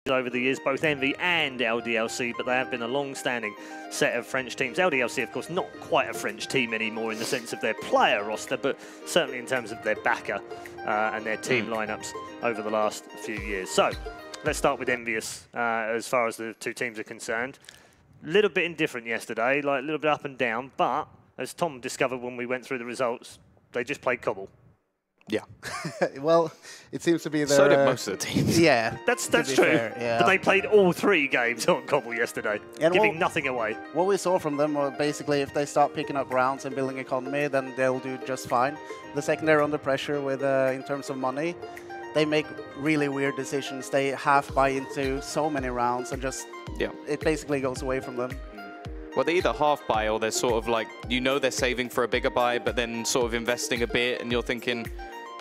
over the years, both EnVy and LDLC, but they have been a long-standing set of French teams. LDLC, of course, not quite a French team anymore in the sense of their player roster, but certainly in terms of their backer and their team lineups over the last few years. So let's start with EnVyUS as far as the two teams are concerned. A little bit indifferent yesterday, like a little bit up and down, but as Tom discovered when we went through the results, they just played Cobble. Yeah. Well, it seems to be their... So did most of the teams. Yeah. That's true. Fair, yeah. But they played all 3 games on Cobble yesterday, and giving nothing away. What we saw from them was basically if they start picking up rounds and building economy, then they'll do just fine. The second they're under pressure with in terms of money, they make really weird decisions. They half buy into so many rounds and just it basically goes away from them. Well, they either half buy or they're sort of like, you know, they're saving for a bigger buy, but then sort of investing a bit, and you're thinking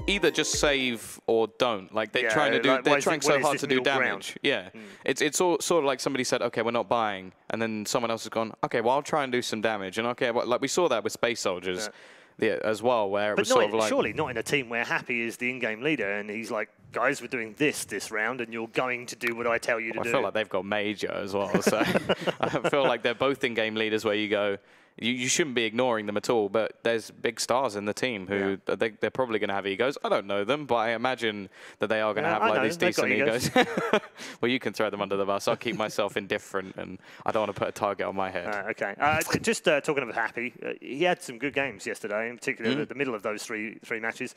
either just save or don't. Like they're trying to do, like, they're trying so hard to do damage. Yeah, it's all sort of like somebody said, okay, we're not buying, and then someone else has gone, okay, well I'll try and do some damage, and okay, well, like we saw that with Space Soldiers. Yeah, as well, where it was sort of like... surely not in a team where Happy is the in-game leader and he's like, guys, we're doing this round and you're going to do what I tell you to do. I feel like they've got Major as well, so I feel like they're both in-game leaders where you go, you shouldn't be ignoring them at all, but there's big stars in the team who they're probably going to have egos. I don't know them, but I imagine that they are going to have like these decent egos. Well, you can throw them under the bus. I'll keep myself indifferent, and I don't want to put a target on my head. Okay. Just talking about Happy, he had some good games yesterday, in particular the middle of those three matches.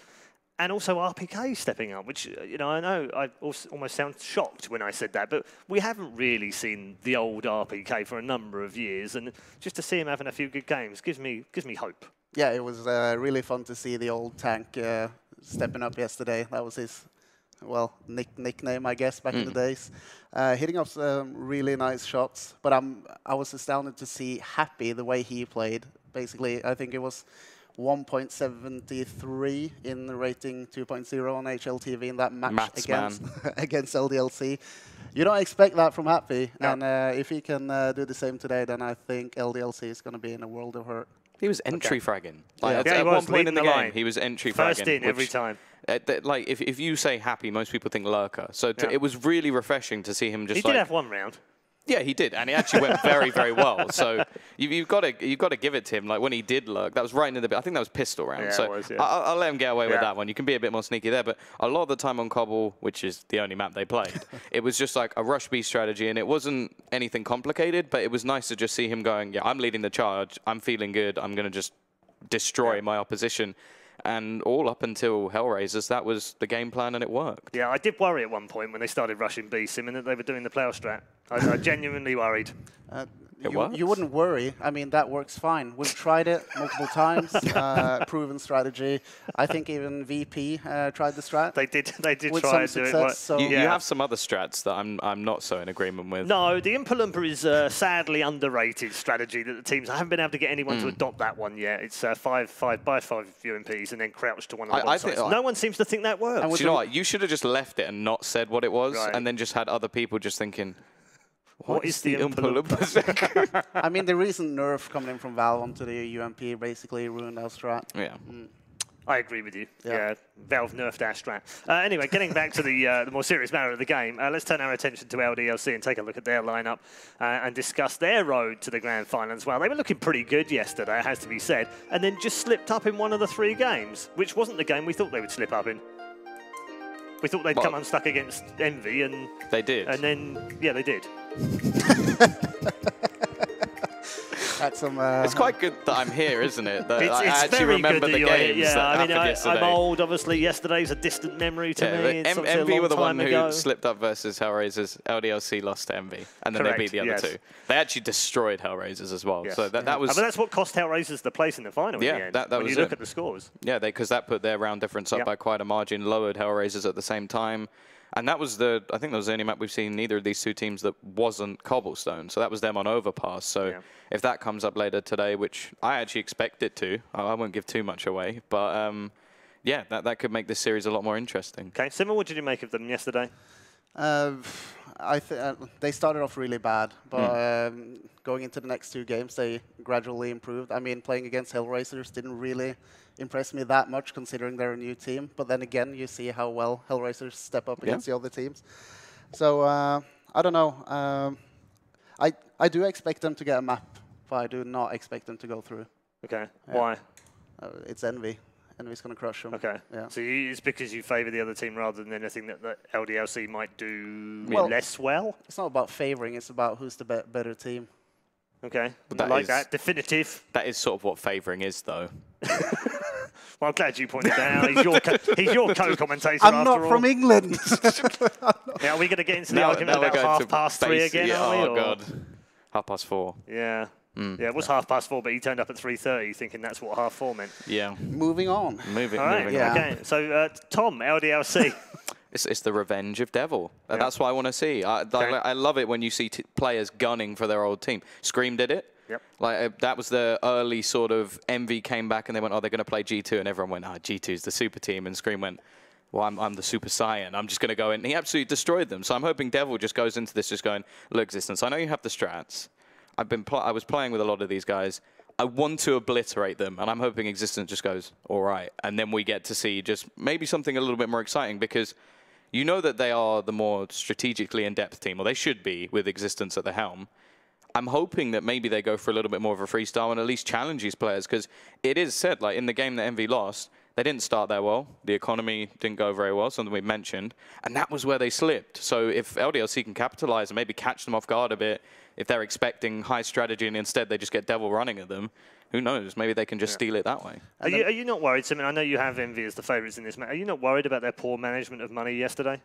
And also RPK stepping up, which, you know I almost sound shocked when I said that, but we haven't really seen the old RPK for a number of years, and just to see him having a few good games gives me hope. Yeah, it was really fun to see the old tank stepping up yesterday. That was his, well, nickname, I guess, back in the days. Hitting off some really nice shots, but I was astounded to see Happy the way he played. Basically, I think it was 1.73 in rating 2.0 on HLTV in that match against LDLC. You don't expect that from Happy, and if he can do the same today, then I think LDLC is going to be in a world of hurt. He was entry fragging. Like, at one point in the game, he was entry fragging. First in every time. Like if you say Happy, most people think lurker. So it was really refreshing to see him just. He did have one round. Yeah, he did, and he actually went very, very well. So you've got to give it to him. Like when he did lurk, that was right in the bit. I think that was pistol round. Yeah, so it was, I'll let him get away with that one. You can be a bit more sneaky there, but a lot of the time on Cobble, which is the only map they played, it was just like a rush B strategy, and it wasn't anything complicated. But it was nice to just see him going, yeah, I'm leading the charge. I'm feeling good. I'm going to just destroy my opposition. And all up until Hellraisers, that was the game plan, and it worked. Yeah, I did worry at one point when they started rushing B Sim and that they were doing the playoff strat. I genuinely worried. You wouldn't worry. I mean, that works fine. We've tried it multiple times, proven strategy. I think even VP tried the strat. They did with try some to do success, it. so You have some other strats that I'm not so in agreement with. No, the Impa Loompa is a sadly underrated strategy that the teams... I haven't been able to get anyone to adopt that one yet. It's 5 by 5 UMPs and then crouch to one of the one sides. No one seems to think that works. Do you know what? You should have just left it and not said what it was, and then just had other people just thinking, what is the Impa Loompa? I mean, the recent nerf coming in from Valve onto the UMP basically ruined our strat. Yeah. I agree with you. Yeah, Valve nerfed our strat. Anyway, getting back to the more serious matter of the game, let's turn our attention to LDLC and take a look at their lineup and discuss their road to the grand final as well. They were looking pretty good yesterday, it has to be said, and then just slipped up in one of the 3 games, which wasn't the game we thought they would slip up in. We thought they'd come unstuck against EnVy, and they did. And then, yeah, they did. It's quite good that I'm here, isn't it? That it's I actually very remember good the games that happened yesterday. I'm old, obviously. Yesterday's a distant memory to me. It's EnVy were the one ago. who slipped up versus Hellraisers. LDLC lost to EnVy, and then they beat the other 2. They actually destroyed Hellraisers as well. So that was. But that's what cost Hellraisers the place in the final. Yeah, in the end, that when was you look at the scores. Yeah, because that put their round difference up by quite a margin, lowered Hellraisers at the same time. And that was I think that was the only map we've seen neither of these 2 teams that wasn't Cobblestone. So that was them on Overpass. So if that comes up later today, which I actually expect it to, I won't give too much away. But yeah, that could make this series a lot more interesting. Okay, Simon, what did you make of them yesterday? They started off really bad, but going into the next 2 games, they gradually improved. I mean, playing against Hellraisers didn't really impress me that much, considering they're a new team. But then again, you see how well Hellraisers step up against the other teams. So I don't know. I do expect them to get a map, but I do not expect them to go through. Okay. Yeah. Why? It's Envy. Envy's going to crush them. Okay. Yeah. So it's because you favour the other team rather than anything that LDLC might do less well? It's not about favouring. It's about who's the better team. Okay. I like that. Definitive. That is sort of what favouring is, though. Well, I'm glad you pointed that out. He's your co-commentator I'm not from England. Now, are we going to get into the argument about 3:30 again, yeah, are we? Oh, God. 4:30. Yeah. Yeah, it was 4:30, but he turned up at 3:30 thinking that's what 4:30 meant. Yeah. Moving on. Moving on. Yeah. Okay, so Tom, LDLC. It's the revenge of Devil. Yeah. That's what I want to see. I love it when you see players gunning for their old team. Scream did it. Yep. Like that was the early sort of Envy came back and they went, oh, they're going to play G2, and everyone went, G2's the super team, and Scream went, well, I'm the Super Saiyan. I'm just going to go in. And he absolutely destroyed them. So I'm hoping Devil just goes into this just going, look, Existence, I know you have the strats. I was playing with a lot of these guys. I want to obliterate them, and I'm hoping Existence just goes, all right. And then we get to see just maybe something a little bit more exciting, because you know that they are the more strategically in-depth team, or they should be with Existence at the helm. I'm hoping that maybe they go for a little bit more of a freestyle and at least challenge these players, because it is said, like in the game that Envy lost, they didn't start that well. The economy didn't go very well, something we mentioned, and that was where they slipped. So if LDLC can capitalize and maybe catch them off guard a bit, if they're expecting high strategy and instead they just get Devil running at them, who knows? Maybe they can just steal it that way. Are you not worried, Simon? I know you have Envy as the favourites in this match. Are you not worried about their poor management of money yesterday?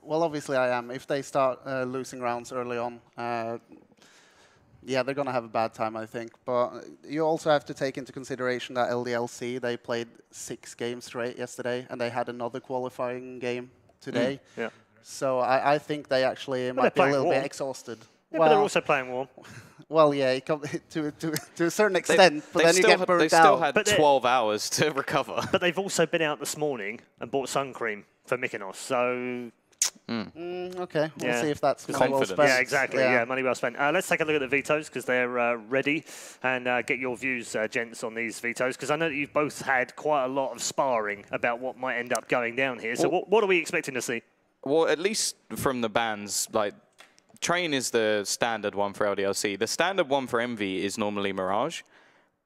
Well, obviously I am. If they start losing rounds early on, yeah, they're going to have a bad time, I think. But you also have to take into consideration that LDLC, they played 6 games straight yesterday, and they had another qualifying game today. Yeah. So I think they actually might be a little bit exhausted. Yeah, well, but they're also playing warm. Well, yeah, to a certain extent, but then you get burnt out. They still had 12 hours to recover. But they've also been out this morning and bought sun cream for Mykonos, so... Okay, we'll see if that's money well spent. Yeah, exactly. Yeah, money well spent. Let's take a look at the vetoes, because they're ready, and get your views, gents, on these vetoes, because I know that you've both had quite a lot of sparring about what might end up going down here. So what are we expecting to see? Well, at least from the bans, like, Train is the standard one for LDLC. The standard one for Envy is normally Mirage,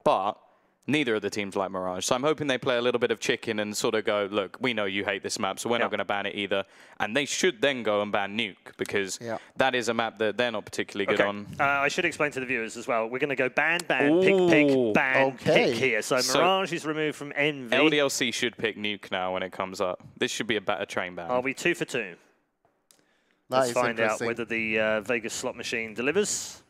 but neither of the teams like Mirage. So I'm hoping they play a little bit of chicken and sort of go, look, we know you hate this map, so we're not going to ban it either. And they should then go and ban Nuke, because that is a map that they're not particularly good on. I should explain to the viewers as well. We're going to go ban, pick, ban, pick here. So Mirage is removed from Envy. LDLC should pick Nuke now when it comes up. This should be a better Train ban. Are we 2 for 2? Let's find out whether the Vegas slot machine delivers.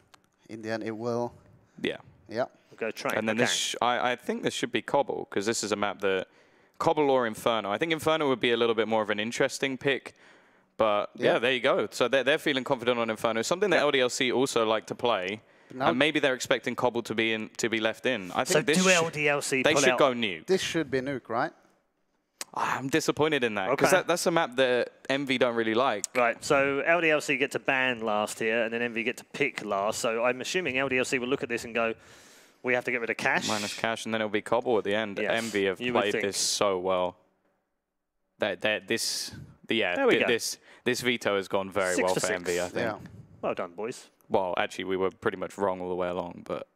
In the end, it will. Yeah. Yeah. We'll go Train. And then I think this should be Cobble, because this is a map that Cobble or Inferno. I think Inferno would be a little bit more of an interesting pick. But yeah, there you go. So they're feeling confident on Inferno. Something that LDLC also like to play. And maybe they're expecting Cobble to be left in. I think do LDLC they should go Nuke. This should be Nuke, right? I'm disappointed in that, because that's a map that Envy don't really like. Right, so LDLC get to ban last here, and then Envy get to pick last. So I'm assuming LDLC will look at this and go, we have to get rid of Cash. Minus Cash, and then it'll be Cobble at the end. Yes, Envy have played this so well. This veto has gone very well for Envy, I think. Yeah. Well done, boys. Well, actually, we were pretty much wrong all the way along, but...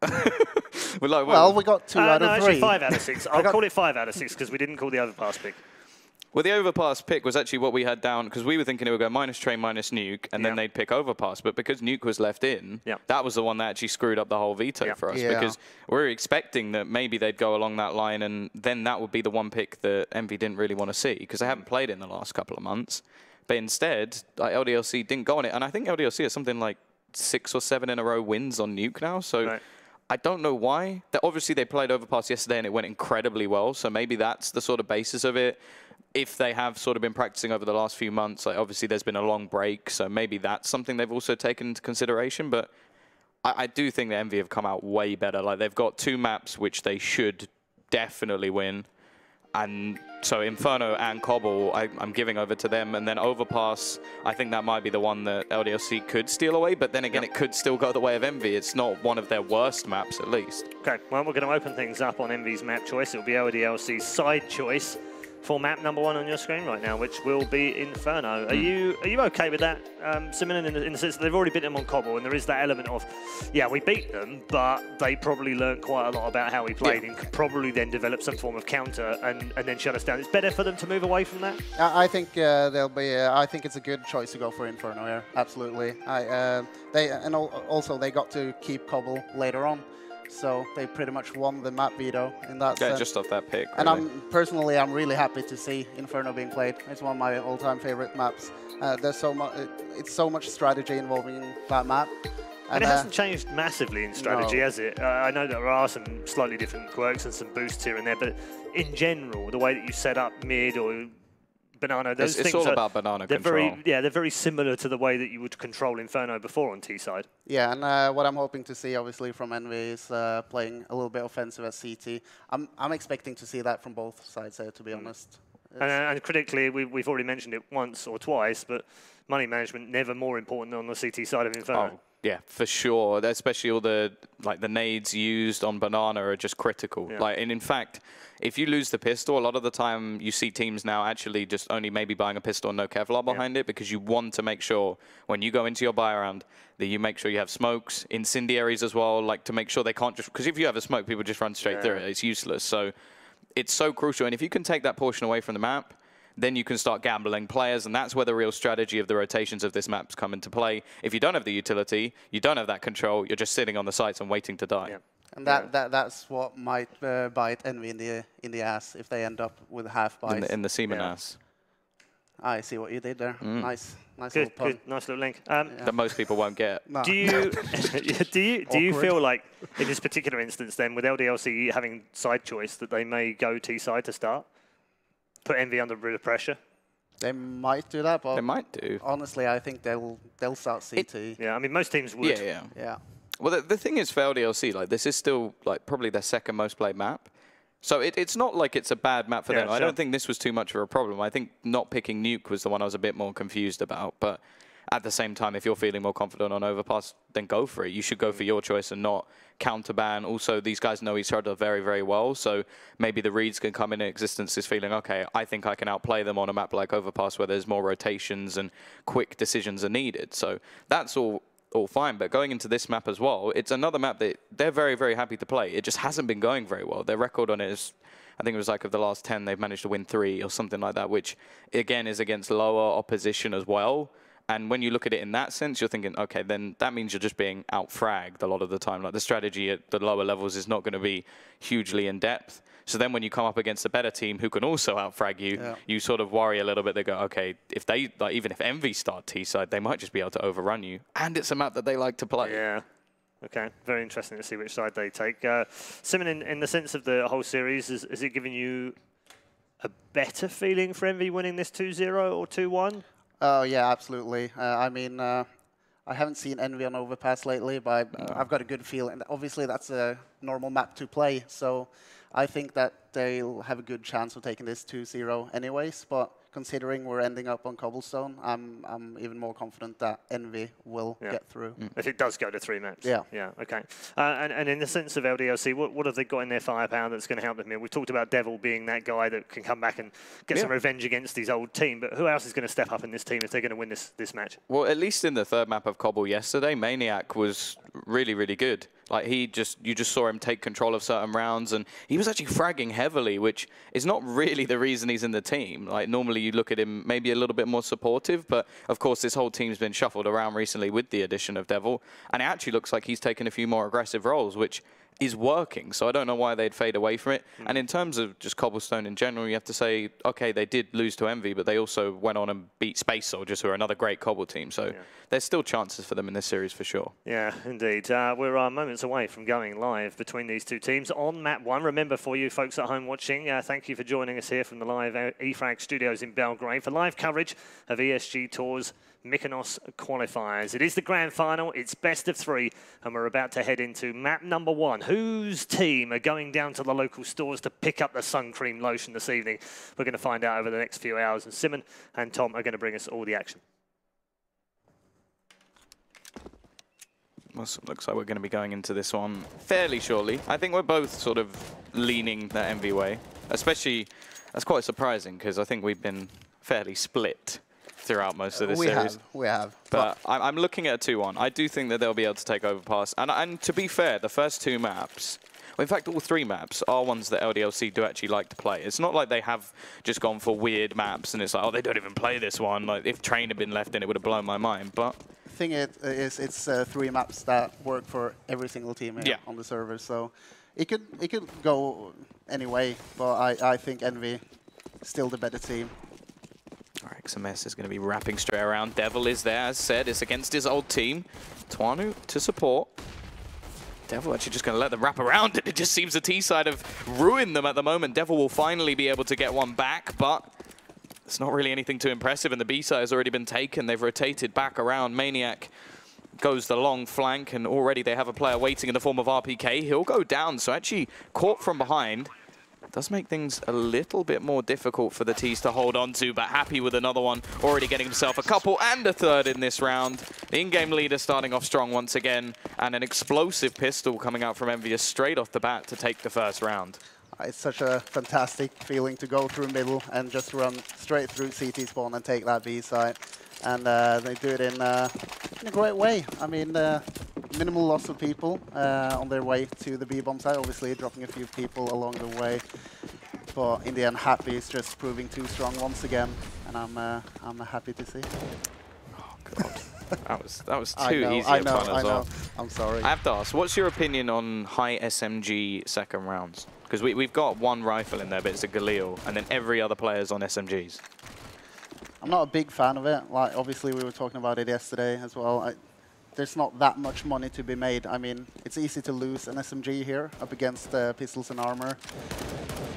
well, we got 2 out of 3. Actually 5 out of 6. I'll call it 5 out of 6, because we didn't call the overpass pick. Well, the overpass pick was actually what we had down, because we were thinking it would go minus Train, minus Nuke, and then they'd pick overpass. But because Nuke was left in, that was the one that actually screwed up the whole veto for us. Because we were expecting that maybe they'd go along that line, and then that would be the one pick that Envy didn't really want to see, because they haven't played it in the last couple of months. But instead, LDLC didn't go on it. And I think LDLC has something like 6 or 7 in a row wins on Nuke now. So I don't know why. Obviously, they played overpass yesterday, and it went incredibly well. So maybe that's the sort of basis of it. If they have sort of been practicing over the last few months, like obviously there's been a long break, so maybe that's something they've also taken into consideration. But I do think that Envy have come out way better. Like, they've got 2 maps which they should definitely win. And so Inferno and Cobble, I'm giving over to them. And then Overpass, I think that might be the one that LDLC could steal away. But then again, it could still go the way of Envy. It's not one of their worst maps, at least. Okay, well, we're going to open things up on Envy's map choice. It'll be LDLC's side choice. for map number 1 on your screen right now, which will be Inferno. Are you okay with that, Simon, in the sense that they've already beaten them on Cobble, and there is that element of, yeah, we beat them, but they probably learned quite a lot about how we played and could probably then develop some form of counter and then shut us down. It's better for them to move away from that? I think they'll be. I think it's a good choice to go for Inferno here. Absolutely. Also they got to keep Cobble later on. So they pretty much won the map veto in that sense. Just off that pick. And personally, I'm really happy to see Inferno being played. It's one of my all-time favorite maps. There's so much. It's so much strategy involving that map. And it hasn't changed massively in strategy, has it? I know there are some slightly different quirks and some boosts here and there, but in general, the way that you set up mid or Banana, those things it's all about banana control. They're very similar to the way that you would control Inferno before on T-side. Yeah, and what I'm hoping to see, obviously, from EnVy is playing a little bit offensive at CT. I'm expecting to see that from both sides there, to be honest. And critically, we've already mentioned it once or twice, but money management never more important on the CT side of Inferno. Oh, yeah, for sure. Especially all the nades used on Banana are just critical. Yeah. And in fact, if you lose the pistol, a lot of the time you see teams now actually just only maybe buying a pistol and no Kevlar behind it, because you want to make sure when you go into your buy round that you make sure you have smokes, incendiaries as well, like to make sure they can't just, because if you have a smoke, people just run straight through it. It's useless. So it's so crucial. And if you can take that portion away from the map, then you can start gambling players, and that's where the real strategy of the rotations of this map's come into play. If you don't have the utility, you don't have that control, you're just sitting on the sites and waiting to die. Yeah. And that's what might bite EnVy in the ass if they end up with half buys. In the semen ass. I see what you did there. Nice Good, little pun. good, nice little link. That most people won't get. No. Do you feel like in this particular instance then, with LDLC having side choice, that they may go T-side to start? Put EnVy under a bit of pressure? They might do that, but they might do. Honestly, I think they'll start CT. Yeah, I mean, most teams would. Yeah. Well, the thing is for LDLC, like this is still like probably their second most played map. So it's not like it's a bad map for them. Sure. I don't think this was too much of a problem. I think not picking Nuke was the one I was a bit more confused about. But at the same time, if you're feeling more confident on Overpass, then go for it. You should go for your choice and not counterban. Also, these guys know each other very, very well. So maybe the reads can come in existence is feeling, okay, I think I can outplay them on a map like Overpass where there's more rotations and quick decisions are needed. So that's all fine, but going into this map as well, it's another map that they're very, very happy to play. It just hasn't been going very well. Their record on it is, I think it was like of the last 10, they've managed to win 3 or something like that, which again is against lower opposition as well. And when you look at it in that sense, you're thinking, okay, then that means you're just being out-fragged a lot of the time. Like the strategy at the lower levels is not going to be hugely in depth. So then when you come up against a better team who can also out-frag you, you sort of worry a little bit. They go, okay, if they, like, even if EnVy start T-side, they might just be able to overrun you. And it's a map that they like to play. Yeah. Okay, very interesting to see which side they take. Simon, in the sense of the whole series, is it giving you a better feeling for EnVy winning this 2-0 or 2-1? Oh, yeah, absolutely. I mean, I haven't seen EnVy on Overpass lately, but I've got a good feeling. Obviously, that's a normal map to play, so I think that they'll have a good chance of taking this 2-0 anyways, but considering we're ending up on Cobblestone, I'm even more confident that EnVy will get through. If it does go to 3 maps. Yeah. Yeah, okay. And in the sense of LDLC, what have they got in their firepower that's going to help them here? We talked about Devil being that guy that can come back and get some revenge against his old team, but who else is going to step up in this team if they're going to win this match? Well, at least in the third map of Cobble yesterday, Maniac was really, really good. Like you just saw him take control of certain rounds, and he was actually fragging heavily, which is not really the reason he's in the team. Like normally you look at him maybe a little bit more supportive, but of course this whole team's been shuffled around recently with the addition of Devil, and it actually looks like he's taken a few more aggressive roles, which is working. So I don't know why they'd fade away from it. And in terms of just Cobblestone in general, you have to say, okay, they did lose to EnVy, but they also went on and beat Space Soldiers, who are another great Cobble team. So there's still chances for them in this series for sure. Yeah, indeed. We're moments away from going live between these two teams on map 1. Remember, for you folks at home watching, thank you for joining us here from the live eFrag studios in Belgrade for live coverage of ESG Tours Mykonos qualifiers. It is the grand final, it's best of 3, and we're about to head into map number 1. Whose team are going down to the local stores to pick up the sun cream lotion this evening? We're going to find out over the next few hours, and Simon and Tom are going to bring us all the action. Well, looks like we're going to be going into this one fairly shortly. I think we're both sort of leaning the EnVy way, especially That's quite surprising, because I think we've been fairly split throughout most of this series. We have. But I'm looking at a 2-1. I do think that they'll be able to take Overpass. And to be fair, the first 2 maps, well, in fact, all 3 maps are ones that LDLC do actually like to play. It's not like they have just gone for weird maps and it's like, oh, they don't even play this one. Like, if Train had been left in, it would have blown my mind. But the thing is, it's 3 maps that work for every single team here on the server. So it could go any way, but I think Envy is still the better team. Alright, XMS is going to be wrapping straight around. Devil is there, as said. It's against his old team. Twanu to support. Devil actually just going to let them wrap around it. It just seems the T side have ruined them at the moment. Devil will finally be able to get one back, but it's not really anything too impressive, and the B side has already been taken. They've rotated back around. Maniac goes the long flank, and already they have a player waiting in the form of RPK. He'll go down, so actually caught from behind. Does make things a little bit more difficult for the T's to hold on to, but happy with another one, already getting himself a couple and a third in this round. The in-game leader starting off strong once again, and an explosive pistol coming out from EnVyUS straight off the bat to take the first round. It's such a fantastic feeling to go through middle and just run straight through CT spawn and take that B side. And they do it in a great way. I mean, minimal loss of people on their way to the B-bomb side, obviously dropping a few people along the way. But in the end, Happy is just proving too strong once again, and I'm happy to see. Oh God, that was too easy a fun as well. I'm sorry. I have to ask, what's your opinion on high SMG second rounds? Because we've got one rifle in there, but it's a Galil, and then every other player's on SMGs. I'm not a big fan of it. Like, obviously, we were talking about it yesterday as well. There's not that much money to be made. I mean, it's easy to lose an SMG here up against pistols and armor.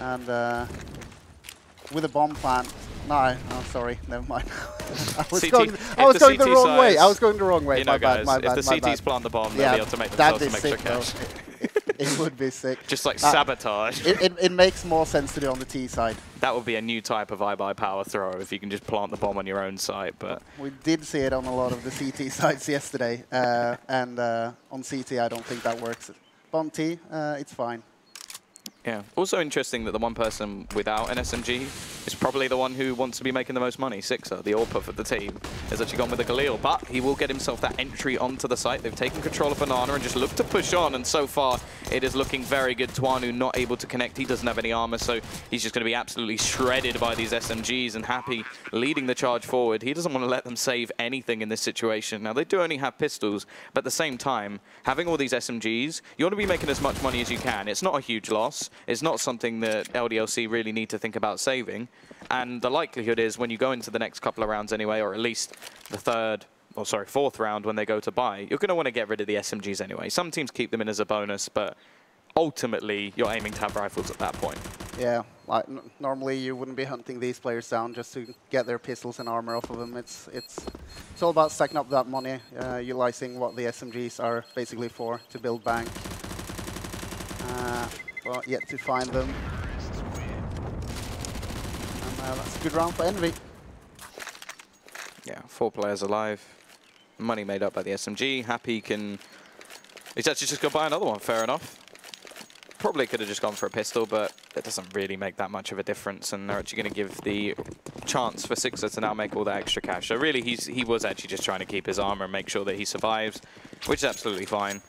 And with a bomb plant, no, sorry, never mind. I was going the wrong way. I was going the wrong way. You know, guys, if the CTs plant the bomb, they'll be able to make themselves some extra cash. It would be sick. Just like sabotage. It makes more sense to do on the T side. That would be a new type of iBuy power thrower if you can just plant the bomb on your own site. But we did see it on a lot of the CT sites yesterday, and on CT I don't think that works. But on T, it's fine. Yeah. Also interesting that the one person without an SMG is probably the one who wants to be making the most money. Sixer, the all-puff of the team, has actually gone with the Galil, but he will get himself that entry onto the site. They've taken control of Banana and just look to push on, and so far it is looking very good. Twanu not able to connect. He doesn't have any armor, so he's just going to be absolutely shredded by these SMGs, and Happy leading the charge forward. He doesn't want to let them save anything in this situation. Now, they do only have pistols, but at the same time, having all these SMGs, you want to be making as much money as you can. It's not a huge loss. It's not something that LDLC really need to think about saving. And the likelihood is when you go into the next couple of rounds anyway, or at least the fourth round when they go to buy, you're going to want to get rid of the SMGs anyway. Some teams keep them in as a bonus, but ultimately you're aiming to have rifles at that point. Yeah, like normally you wouldn't be hunting these players down just to get their pistols and armor off of them. It's all about stacking up that money, utilizing what the SMGs are basically for, to build bank. But yet to find them. And that's a good round for Envy. Yeah, 4 players alive. Money made up by the SMG. Happy can... He's actually just going to buy another one, fair enough. Probably could have just gone for a pistol, but it doesn't really make that much of a difference, and they're actually going to give the chance for Sixer to now make all that extra cash. So really, he was actually just trying to keep his armor and make sure that he survives, which is absolutely fine.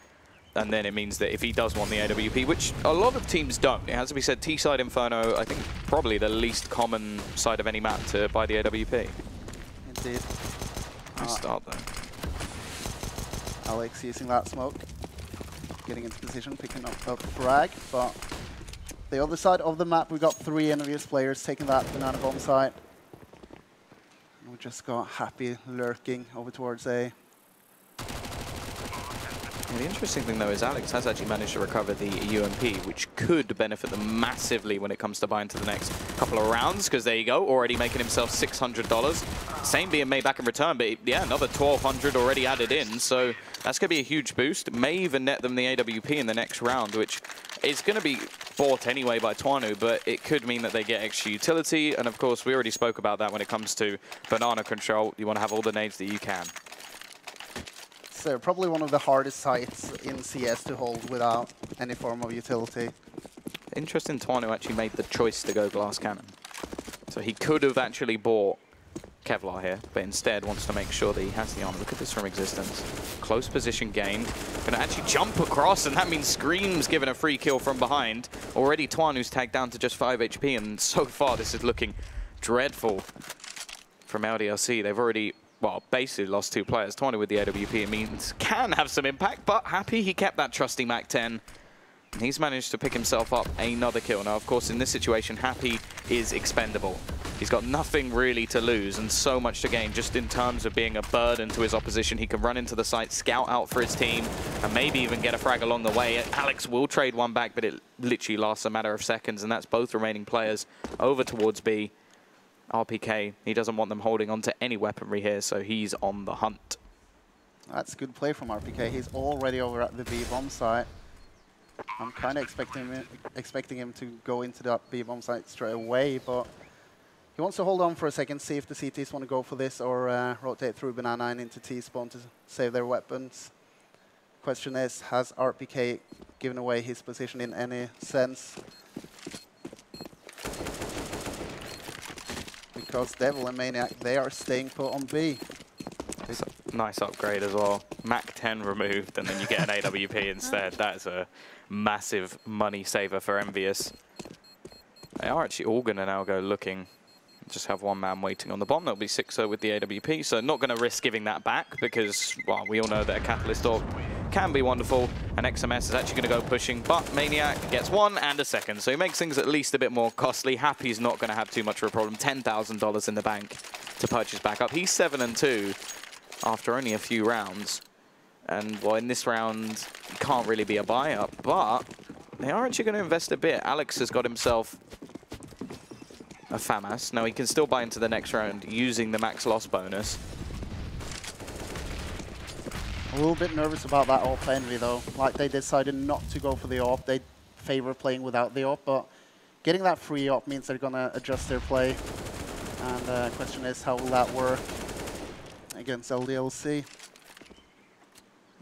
And then it means that if he does want the AWP, which a lot of teams don't, it has to be said, T-side Inferno, I think probably the least common side of any map to buy the AWP. Indeed. Nice start though. Alex using that smoke, getting into position, picking up a frag, but the other side of the map, we've got 3 EnVyUS players taking that banana bomb site. And we just got Happy lurking over towards A. The interesting thing, though, is Alex has actually managed to recover the UMP, which could benefit them massively when it comes to buying to the next couple of rounds, because there you go, already making himself $600. Same being made back in return, but yeah, another $1,200 already added in, so that's going to be a huge boost. May even net them the AWP in the next round, which is going to be bought anyway by Twanu, but it could mean that they get extra utility, and of course, we already spoke about that when it comes to banana control. You want to have all the nades that you can. Probably one of the hardest sites in CS to hold without any form of utility. Interesting, Twanu actually made the choice to go glass cannon. So he could have actually bought Kevlar here, but instead wants to make sure that he has the armor. Look at this from Existence. Close position gain. Gonna actually jump across, and that means Scream's given a free kill from behind. Already Twanu's tagged down to just 5 HP, and so far this is looking dreadful from LDLC. They've already, well, basically lost 2 players. Twanu with the AWP, it means can have some impact, but Happy he kept that trusty Mac 10. He's managed to pick himself up another kill. Now, of course, in this situation, Happy is expendable. He's got nothing really to lose and so much to gain just in terms of being a burden to his opposition. He can run into the site, scout out for his team, and maybe even get a frag along the way. Alex will trade one back, but it literally lasts a matter of seconds, and that's both remaining players over towards B. RPK, he doesn't want them holding on to any weaponry here, so he's on the hunt. That's a good play from RPK. He's already over at the B-bomb site. I'm kind of expecting him to go into that B-bomb site straight away, but he wants to hold on for a second, see if the CTs want to go for this or rotate through Banana and into T-spawn to save their weapons. Question is, has RPK given away his position in any sense? Because Devil and Maniac, they are staying put on B. It's a nice upgrade as well. Mac 10 removed, and then you get an AWP instead. That is a massive money saver for EnVyUS. They are actually all going to now go looking. Just have one man waiting on the bomb. That'll be 6-0 with the AWP, so not going to risk giving that back because, well, we all know that a Catalyst AWP can be wonderful, and XMS is actually going to go pushing, but Maniac gets 1 and a second, so he makes things at least a bit more costly. Happy's not going to have too much of a problem. $10,000 in the bank to purchase back up. He's 7-2 after only a few rounds, and, well, in this round, it can't really be a buy-up, but they are actually going to invest a bit. Alex has got himself a FAMAS. Now he can still buy into the next round using the max loss bonus. A little bit nervous about that AWP Envy though. Like they decided not to go for the AWP. They favor playing without the AWP, but getting that free AWP means they're gonna adjust their play. And the question is, how will that work against LDLC?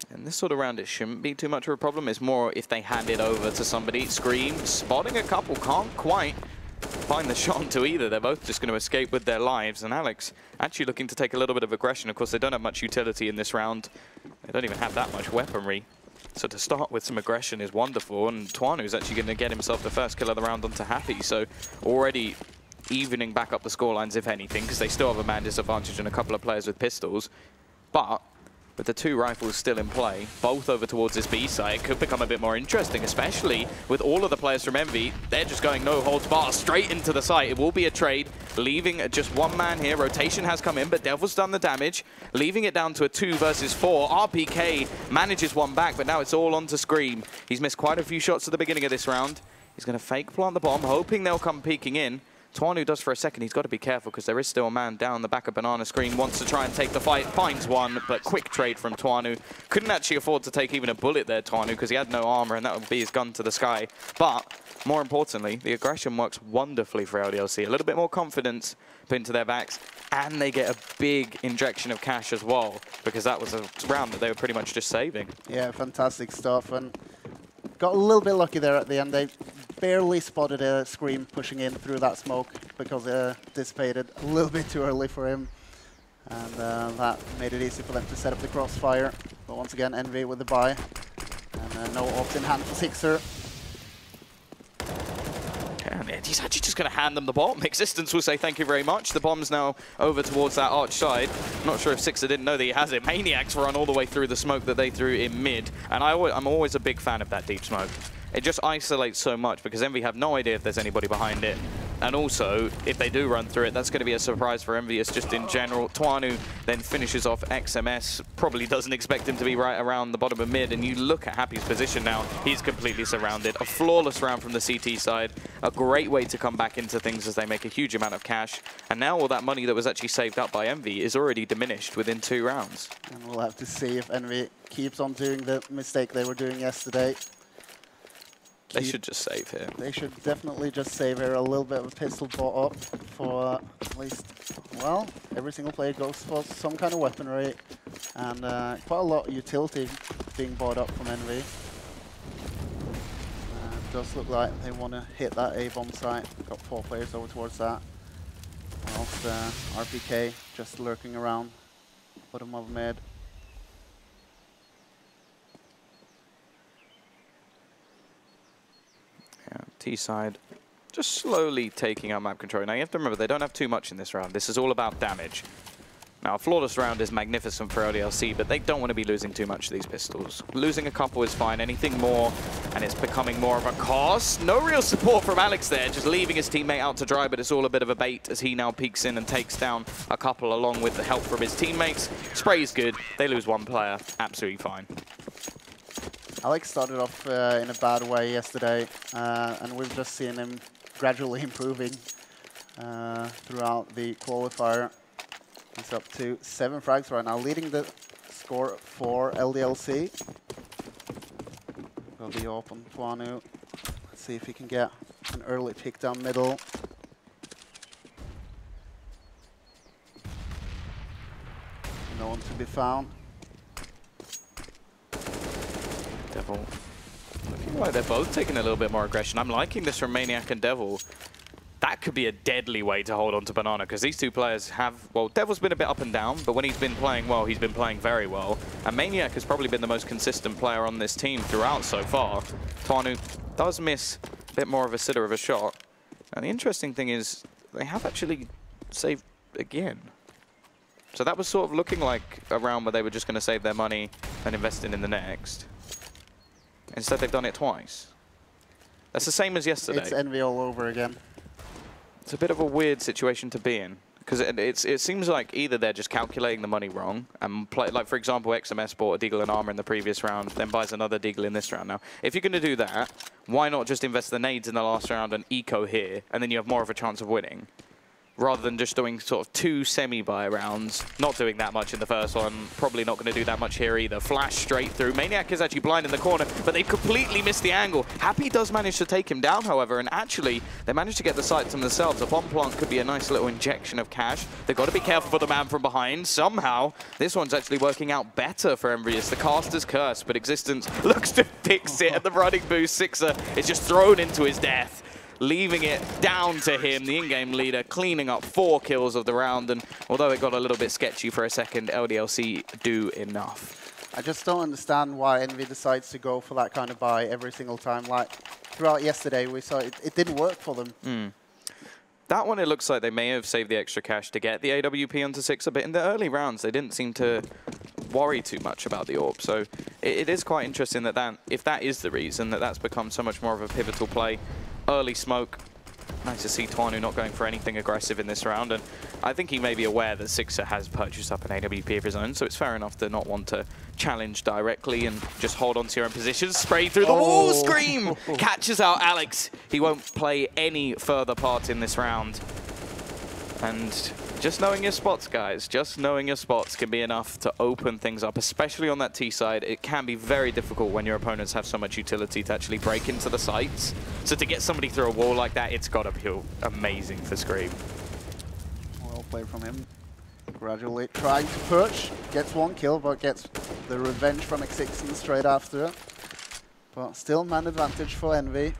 In this sort of round, it shouldn't be too much of a problem. It's more if they hand it over to somebody. Scream, spotting a couple, can't quite find the shot onto either. They're both just going to escape with their lives, and Alex actually looking to take a little bit of aggression. Of course, they don't have much utility in this round. They don't even have that much weaponry. So to start with some aggression is wonderful, and Twanu's actually going to get himself the first kill of the round onto Happy. So already evening back up the scorelines, if anything, because they still have a man disadvantage and a couple of players with pistols. But with the 2 rifles still in play, both over towards this B side, it could become a bit more interesting, especially with all of the players from Envy. They're just going no holds barred straight into the site. It will be a trade, leaving just one man here. Rotation has come in, but Devil's done the damage, leaving it down to a 2 versus 4. RPK manages one back, but now it's all on to Scream. He's missed quite a few shots at the beginning of this round. He's going to fake plant the bomb, hoping they'll come peeking in. Twanu does for a second. He's got to be careful because there is still a man down the back of Banana. Screen wants to try and take the fight, finds one, but quick trade from Twanu. Couldn't actually afford to take even a bullet there, Twanu, because he had no armor and that would be his gun to the sky. But more importantly, the aggression works wonderfully for LDLC. A little bit more confidence put into their backs, and they get a big injection of cash as well, because that was a round that they were pretty much just saving. Yeah, fantastic stuff, and got a little bit lucky there at the end. They barely spotted a Scream pushing in through that smoke because it dissipated a little bit too early for him. And that made it easy for them to set up the crossfire. But once again, Envy with the buy. And no AWPs in hand for Sixer. And he's actually just going to hand them the bomb. Existence will say thank you very much. The bomb's now over towards that arch side. Not sure if Sixer didn't know that he has it. Maniacs run all the way through the smoke that they threw in mid. And I'm always a big fan of that deep smoke. It just isolates so much because Envy have no idea if there's anybody behind it. And also, if they do run through it, that's going to be a surprise for EnVyUS just in general. Twanu then finishes off XMS. Probably doesn't expect him to be right around the bottom of mid. And you look at Happy's position now. He's completely surrounded. A flawless round from the CT side. A great way to come back into things as they make a huge amount of cash. And now all that money that was actually saved up by Envy is already diminished within 2 rounds. And we'll have to see if Envy keeps on doing the mistake they were doing yesterday. They should just save here. They should definitely just save here. A little bit of a pistol bought up for at least, well, every single player goes for some kind of weaponry. And quite a lot of utility being bought up from Envy. It does look like they want to hit that A-bomb site. Got 4 players over towards that. Whilst RPK just lurking around bottom of mid. Yeah, T-side just slowly taking out map control. Now you have to remember, they don't have too much in this round. This is all about damage. Now, a flawless round is magnificent for LDLC, but they don't want to be losing too much of these pistols. Losing a couple is fine. Anything more, and it's becoming more of a cost. No real support from Alex there, just leaving his teammate out to dry, but it's all a bit of a bait as he now peeks in and takes down a couple along with the help from his teammates. Spray's good. They lose one player. Absolutely fine. Alex started off in a bad way yesterday, and we've just seen him gradually improving throughout the qualifier. He's up to 7 frags right now, leading the score for LDLC. Got the AWP on Tuanu. Let's see if he can get an early pick down middle. No one to be found. Devil. Looking like they're both taking a little bit more aggression. I'm liking this from Maniac and Devil. That could be a deadly way to hold on to Banana, because these two players have, well, Devil's been a bit up and down, but when he's been playing well, he's been playing very well. And Maniac has probably been the most consistent player on this team throughout so far. Tuanu does miss a bit more of a sitter of a shot. And the interesting thing is, they have actually saved again. So that was sort of looking like a round where they were just going to save their money and invest in the next. Instead, they've done it twice. That's the same as yesterday. It's Envy all over again. It's a bit of a weird situation to be in, because it seems like either they're just calculating the money wrong and play, like for example, XMS bought a Deagle and Armor in the previous round, then buys another Deagle in this round. Now, if you're going to do that, why not just invest the nades in the last round and eco here, and then you have more of a chance of winning, rather than just doing sort of 2 semi-buy rounds, not doing that much in the first one, probably not going to do that much here either. Flash straight through. Maniac is actually blind in the corner, but they've completely missed the angle. Happy does manage to take him down, however, and actually, they managed to get the sights on themselves. A bomb plant could be a nice little injection of cash. They've got to be careful for the man from behind. Somehow, this one's actually working out better for EnVyUS. The caster's curse, but Existence looks to fix it, and the running boost. Sixer is just thrown into his death, leaving it down to him, the in-game leader, cleaning up 4 kills of the round. And although it got a little bit sketchy for a second, LDLC do enough. I just don't understand why Envy decides to go for that kind of buy every single time. Like, throughout yesterday, we saw it didn't work for them. That one, it looks like they may have saved the extra cash to get the AWP onto Sixer, but in the early rounds, they didn't seem to worry too much about the AWP. So it is quite interesting that if that is the reason, that's become so much more of a pivotal play. Early smoke. Nice to see Tuanu not going for anything aggressive in this round, and I think he may be aware that Sixer has purchased up an AWP of his own, so it's fair enough to not want to challenge directly and just hold on to your own position. Spray through the wall, Scream! Catches out Alex. He won't play any further part in this round. And just knowing your spots, guys, just knowing your spots can be enough to open things up, especially on that T side. It can be very difficult when your opponents have so much utility to actually break into the sites. So to get somebody through a wall like that, it's got to feel amazing for Scream. Well played from him. Gradually trying to push. Gets 1 kill, but gets the revenge from Existence straight after it. But still man advantage for Envy.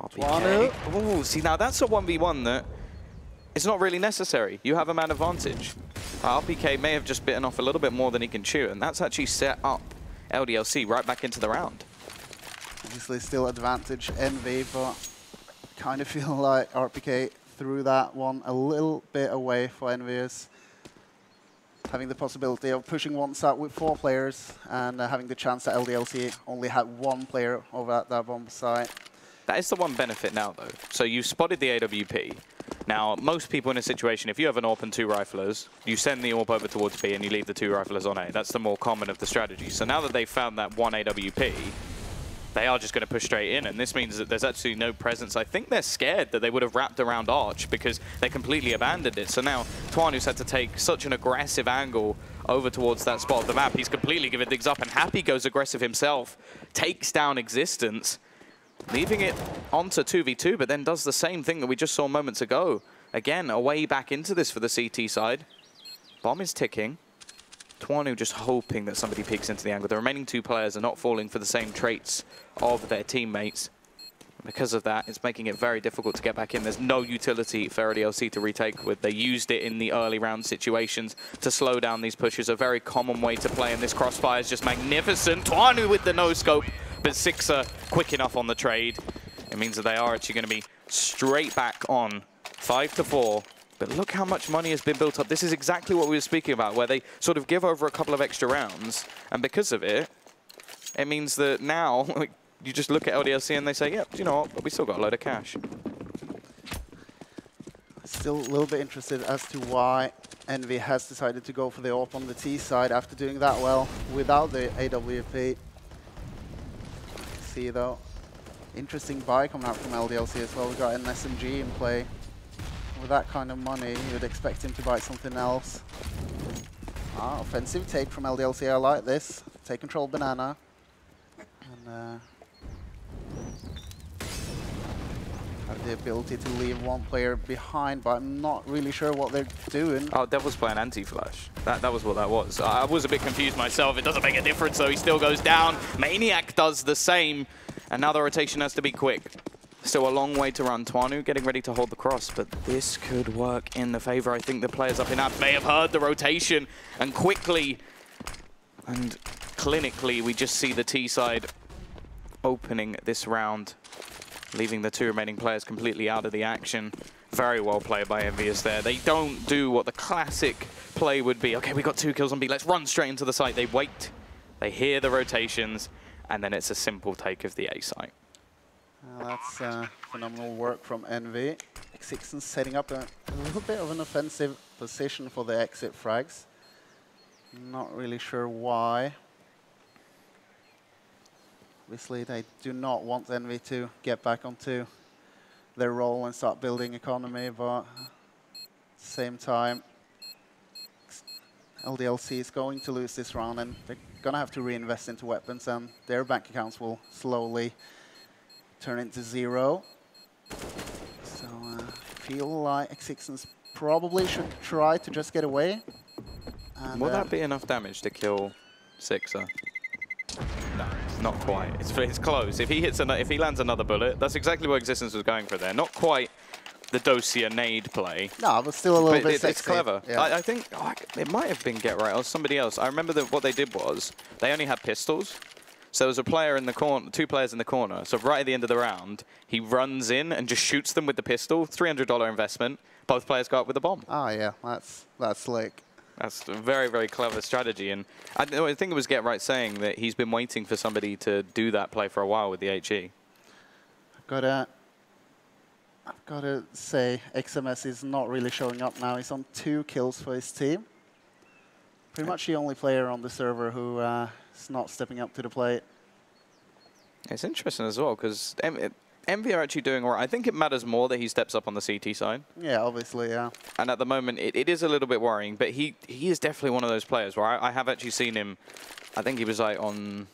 RPK. Ooh, see, now that's a 1v1 that it's not really necessary. You have a man advantage. RPK may have just bitten off a little bit more than he can chew, and that's actually set up LDLC right back into the round. Obviously still advantage Envy, but kind of feel like RPK threw that one a little bit away for EnVyUS. Having the possibility of pushing one side with 4 players and having the chance that LDLC only had 1 player over at that bomb site. That is the one benefit now, though. So you spotted the AWP. Now, most people in a situation, if you have an AWP and 2 riflers, you send the AWP over towards B and you leave the 2 riflers on A. That's the more common of the strategies. So now that they've found that 1 AWP, they are just going to push straight in, and this means that there's actually no presence. I think they're scared that they would have wrapped around Arch because they completely abandoned it. So now Tuanu's had to take such an aggressive angle over towards that spot of the map. He's completely given things up, and Happy goes aggressive himself, takes down Existence, leaving it onto 2v2, but then does the same thing that we just saw moments ago. Again, a way back into this for the CT side. Bomb is ticking. Tuanu just hoping that somebody peeks into the angle. The remaining 2 players are not falling for the same traits of their teammates. Because of that, it's making it very difficult to get back in. There's no utility for LDLC to retake with. They used it in the early round situations to slow down these pushes. A very common way to play, and this crossfire is just magnificent. Twanu with the no-scope, but Sixer quick enough on the trade. It means that they are actually going to be straight back on 5-4. But look how much money has been built up. This is exactly what we were speaking about, where they sort of give over a couple of extra rounds, and because of it, it means that now, you just look at LDLC and they say, yeah, you know what, but we still got a load of cash. Still a little bit interested as to why Envy has decided to go for the AWP on the T side after doing that well without the AWP. See though, interesting buy coming out from LDLC as well. We've got an SMG in play. With that kind of money, you would expect him to buy something else. Offensive take from LDLC, I like this. Take control banana. And have the ability to leave one player behind, but I'm not really sure what they're doing. Oh, Devil's playing anti-flash. That was what that was. I was a bit confused myself. It doesn't make a difference, though. He still goes down. Maniac does the same. And now the rotation has to be quick. Still a long way to run. Twanu getting ready to hold the cross, but this could work in the favor. I think the players up in app may have heard the rotation, and quickly and clinically, we just see the T side opening this round, leaving the two remaining players completely out of the action. Very well played by EnVyUS there. They don't do what the classic play would be. Okay, we got 2 kills on B. Let's run straight into the site. They wait. They hear the rotations, and then it's a simple take of the A site. That's phenomenal work from Envy. X6 setting up a little bit of an offensive position for the exit frags. Not really sure why. Obviously, they do not want Envy to get back onto their role and start building economy, but at the same time, LDLC is going to lose this round, and they're going to have to reinvest into weapons, and their bank accounts will slowly turn into 0. So feel like X6 probably should try to just get away. And, will that be enough damage to kill Sixer? No, not quite. It's close. If he lands another bullet, that's exactly what Existence was going for there. Not quite the Dosia nade play. No, but still a little bit sexy. It's clever. Yeah. I think it might have been Get Right or somebody else. I remember that what they did was they only had pistols. So there's a player in the corner, 2 players in the corner. So right at the end of the round, he runs in and just shoots them with the pistol. $300 investment. Both players go up with a bomb. Oh yeah, that's slick. That's a very, very clever strategy. And I think it was Get Right saying that he's been waiting for somebody to do that play for a while with the HE. I've got to say, XMS is not really showing up now. He's on 2 kills for his team. Pretty much the only player on the server who is not stepping up to the plate. It's interesting as well, because Envy are actually doing all right. I think it matters more that he steps up on the CT side. Yeah, obviously, yeah. And at the moment, it is a little bit worrying, but he is definitely one of those players where I have actually seen him. I think he was like on,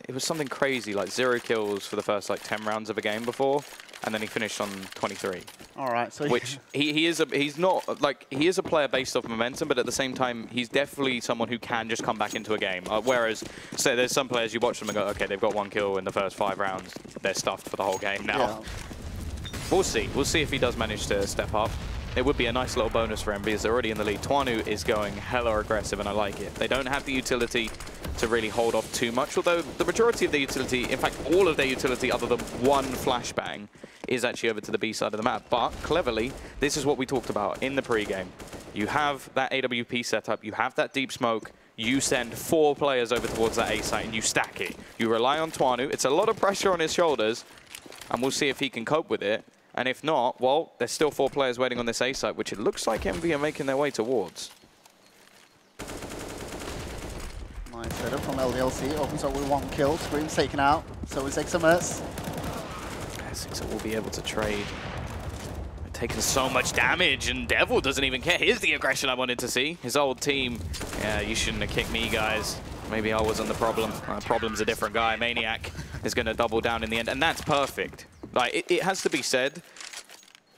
it was something crazy, like 0 kills for the first like 10 rounds of a game before, and then he finished on 23. All right, so which he is a player based off momentum, but at the same time, he's definitely someone who can just come back into a game. Whereas, say, there's some players you watch them and go, okay, they've got 1 kill in the first 5 rounds, they're stuffed for the whole game now. Yeah. We'll see. We'll see if he does manage to step up. It would be a nice little bonus for Envy as they're already in the lead. Twanu is going hella aggressive, and I like it. They don't have the utility to really hold off too much, although the majority of their utility, in fact, all of their utility other than 1 flashbang, is actually over to the B side of the map. But cleverly, this is what we talked about in the pregame. You have that AWP setup, you have that deep smoke, you send 4 players over towards that A site and you stack it. You rely on Twanu. It's a lot of pressure on his shoulders, and we'll see if he can cope with it. And if not, well, there's still 4 players waiting on this A site, which it looks like Envy are making their way towards. Nice setup from LDLC. Opens up with 1 kill. Scream's taken out. So is XMS. Sixer will be able to trade. They're taking so much damage, and Devil doesn't even care. Here's the aggression I wanted to see. His old team. Yeah, you shouldn't have kicked me, guys. Maybe I wasn't the problem. Problem's a different guy. Maniac is going to double down in the end, and that's perfect. Like, it has to be said,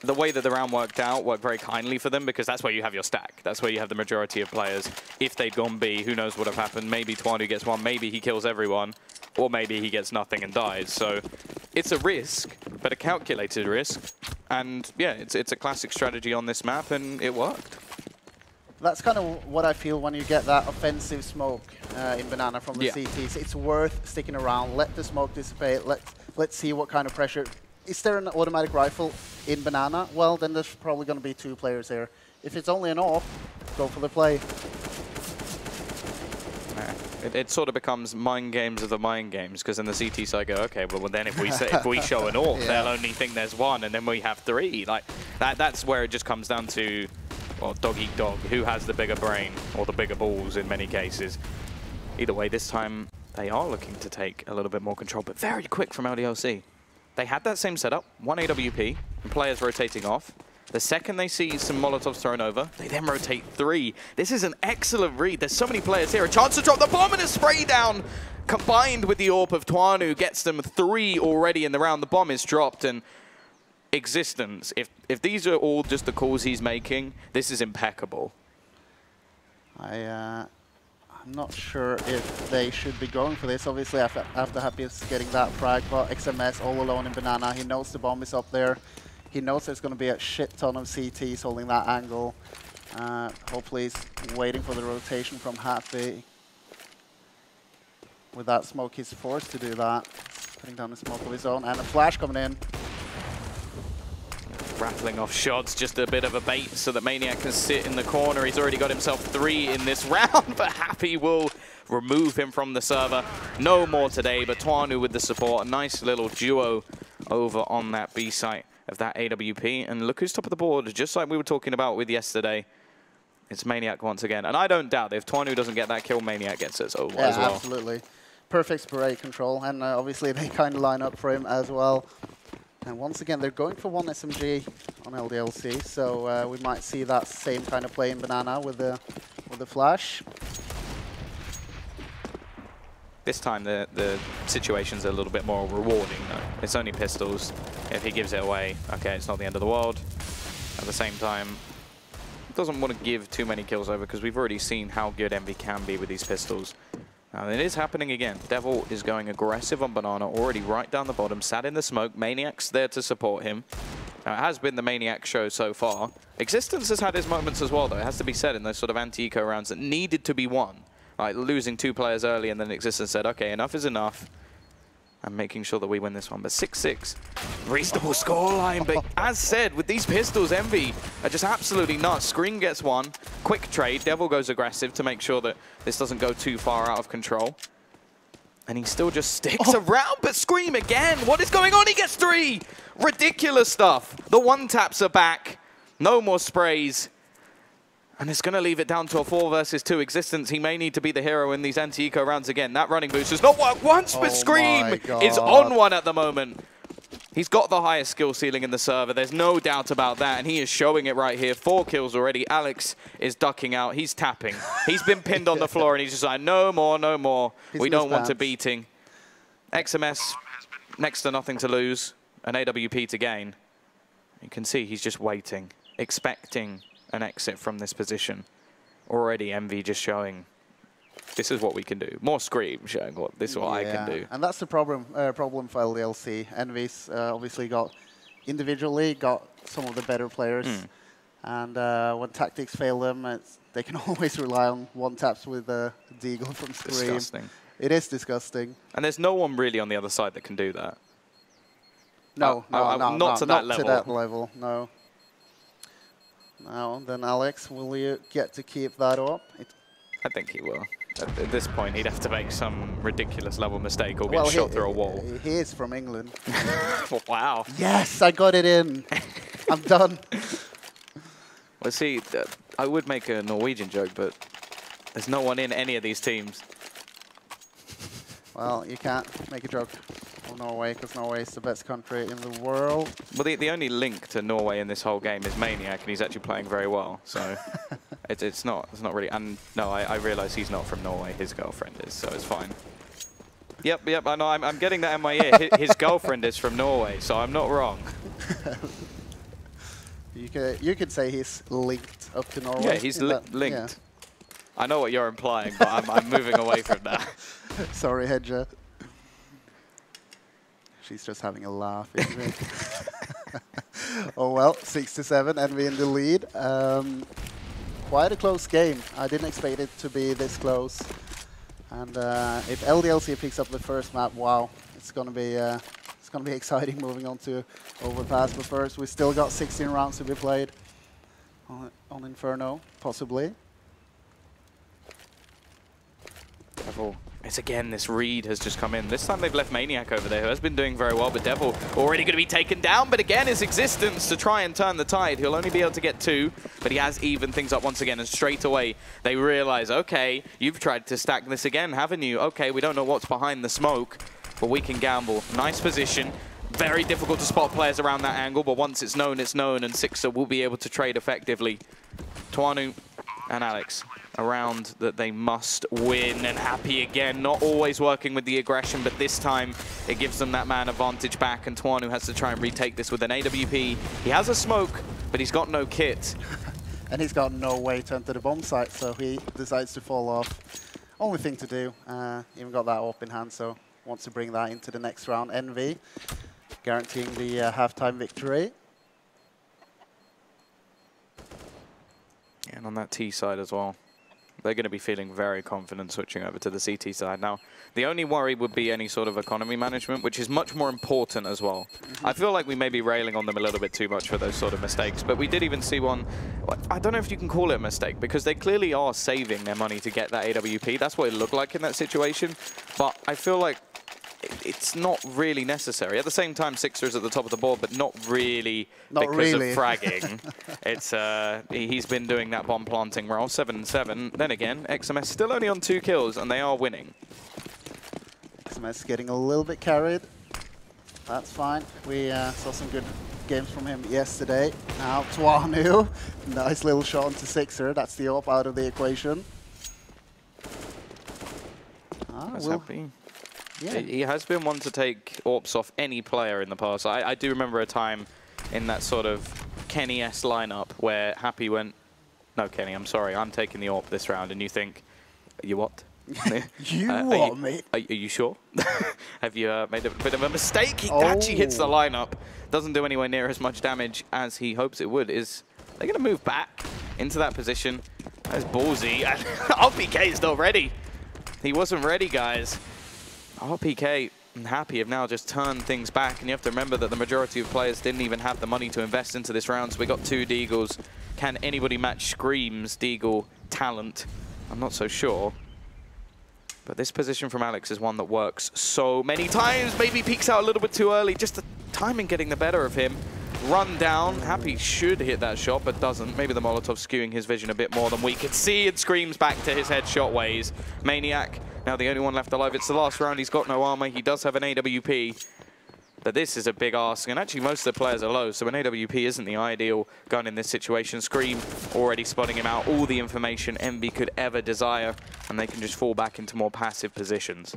the way that the round worked out worked very kindly for them, because that's where you have your stack. That's where you have the majority of players. If they'd gone B, who knows what would have happened. Maybe Twanu gets one, maybe he kills everyone, or maybe he gets nothing and dies. So it's a risk, but a calculated risk. And yeah, it's a classic strategy on this map, and it worked. That's kind of what I feel when you get that offensive smoke in Banana from the CTs. It's worth sticking around, let the smoke dissipate, let's see what kind of pressure. Is there an automatic rifle in Banana? Well, then there's probably going to be 2 players there. If it's only an AWP, go for the play. It sort of becomes mind games of the mind games, because in the CT side go, okay, well then if we show an AWP, they'll only think there's 1, and then we have 3. Like that's where it just comes down to, well, dog eat dog. Who has the bigger brain or the bigger balls in many cases? Either way, this time they are looking to take a little bit more control, but very quick from LDLC. They had that same setup, 1 AWP, and players rotating off. The second they see some Molotovs thrown over, they then rotate 3. This is an excellent read. There's so many players here. A chance to drop the bomb and a spray down. Combined with the AWP of Twanu gets them 3 already in the round. The bomb is dropped, and Existence, if these are all just the calls he's making, this is impeccable. I'm not sure if they should be going for this. Obviously, after Happiest getting that frag, but XMS all alone in Banana. He knows the bomb is up there. He knows there's going to be a shit ton of CTs holding that angle. Hopefully he's waiting for the rotation from Happy. With that smoke, he's forced to do that. He's putting down the smoke of his own, and a flash coming in. Rattling off shots, just a bit of a bait so that Maniac can sit in the corner. He's already got himself 3 in this round, but Happy will remove him from the server. No more today, but Twanu with the support. A nice little duo over on that B site of that AWP. And look who's top of the board, just like we were talking about with yesterday. It's Maniac once again. And I don't doubt that if Twanu doesn't get that kill, Maniac gets it as well. Absolutely. Perfect spray control, and obviously they kind of line up for him as well. And once again, they're going for 1 SMG on LDLC, so we might see that same kind of play in Banana with the flash. This time the situation's a little bit more rewarding though. It's only pistols. If he gives it away, okay, it's not the end of the world. At the same time, doesn't want to give too many kills over, because we've already seen how good EnVy can be with these pistols. Now, it is happening again. Devil is going aggressive on Banana, already right down the bottom, sat in the smoke. Maniac's there to support him. Now, it has been the Maniac show so far. Existence has had his moments as well, though. It has to be said, in those sort of anti-eco rounds that needed to be won. Like losing 2 players early, and then Existence said, okay, enough is enough. And making sure that we win this one. But 6-6, reasonable scoreline. But as said, with these pistols, EnVy are just absolutely nuts. Scream gets 1, quick trade. Devil goes aggressive to make sure that this doesn't go too far out of control. And he still just sticks around, but Scream again. What is going on? He gets 3. Ridiculous stuff. The 1-taps are back. No more sprays. And it's going to leave it down to a 4 versus 2 Existence. He may need to be the hero in these anti-eco rounds again. That running boost has not worked once, but Scream is on 1 at the moment. He's got the highest skill ceiling in the server. There's no doubt about that, and he is showing it right here. 4 kills already. Alex is ducking out. He's tapping. He's been pinned on the floor, and he's just like, no more, no more. We don't want a beating. XMS, next to nothing to lose. An AWP to gain. You can see he's just waiting, expecting an exit from this position. Already EnVy just showing this is what we can do. More Scream showing what this is what I can do. And that's the problem for LDLC. EnVy's obviously individually got some of the better players. And when tactics fail them, they can always rely on 1-taps with Deagle from Scream. Disgusting. It is disgusting. And there's no one really on the other side that can do that. No, not to that level, no. Now, then Alex, will you get to keep that up? I think he will. At this point, he'd have to make some ridiculous level mistake or get shot through a wall. He is from England. Wow. Yes, I got it in. I'm done. Well, see, I would make a Norwegian joke, but there's no one in any of these teams. Well, you can't make a joke of Norway, because Norway is the best country in the world. Well, the only link to Norway in this whole game is Maniac, and he's actually playing very well. So it's not really. And no, I realise he's not from Norway. His girlfriend is, so it's fine. Yep. I know. I'm getting that in my ear. His girlfriend is from Norway, so I'm not wrong. You could say he's linked up to Norway. Yeah, he's linked. Yeah. I know what you're implying, but I'm moving away from that. Sorry, Hedger. She's just having a laugh, isn't she? Oh well, 6-7, EnVy in the lead. Quite a close game. I didn't expect it to be this close. And if LDLC picks up the first map, wow, it's gonna be exciting moving on to Overpass. But first, we still got 16 rounds to be played on Inferno, possibly. Devil. It's again, this read has just come in. This time they've left Maniac over there, who has been doing very well, but Devil already going to be taken down. But again, his existence to try and turn the tide. He'll only be able to get 2, but he has evened things up once again. And straight away, they realize, okay, you've tried to stack this again, haven't you? Okay, we don't know what's behind the smoke, but we can gamble. Nice position. Very difficult to spot players around that angle, but once it's known, and Sixer will be able to trade effectively. Tuanu and Alex, a round that they must win, and Happy again, not always working with the aggression, but this time it gives them that man advantage back, and Tuanu has to try and retake this with an AWP. He has a smoke, but he's got no kit. And he's got no way to enter the bomb site, so he decides to fall off. Only thing to do, even got that AWP in hand, so wants to bring that into the next round. EnVy, guaranteeing the halftime victory. And on that T side as well, they're going to be feeling very confident switching over to the CT side. Now, the only worry would be any sort of economy management, which is much more important as well. I feel like we may be railing on them a little bit too much for those sort of mistakes, but we did even see one. I don't know if you can call it a mistake, because they clearly are saving their money to get that AWP. That's what it looked like in that situation, but I feel like it's not really necessary. At the same time, Sixer is at the top of the board, but not really because of fragging. It's he's been doing that bomb planting role, 7-7. Then again, XMS still only on 2 kills, and they are winning. XMS getting a little bit carried. That's fine. We saw some good games from him yesterday. Now Tuanu, nice little shot onto Sixer. That's the AWP out of the equation. That's Happy. Yeah. He has been one to take AWPs off any player in the past. I do remember a time in that sort of Kenny-esque lineup where Happy went, no, Kenny, I'm sorry, I'm taking the AWP this round. And you think, you what? You what, mate? Are you sure? Have you made a bit of a mistake? He actually hits the lineup. Doesn't do anywhere near as much damage as he hopes it would. They're going to move back into that position. That's ballsy. And RPK is not ready. He wasn't ready, guys. RPK and Happy have now just turned things back, and you have to remember that the majority of players didn't even have the money to invest into this round, so we got 2 Deagles. Can anybody match Scream's Deagle talent? I'm not so sure. But this position from Alex is one that works so many times. Maybe peeks out a little bit too early, just the timing getting the better of him. Run down. Happy should hit that shot, but doesn't. Maybe the Molotov skewing his vision a bit more than we could see, and Screams back to his headshot ways. Maniac, now the only one left alive. It's the last round. He's got no armor. He does have an AWP. But this is a big ask, and actually most of the players are low, so an AWP isn't the ideal gun in this situation. Scream already spotting him out. All the information EnVy could ever desire, and they can just fall back into more passive positions.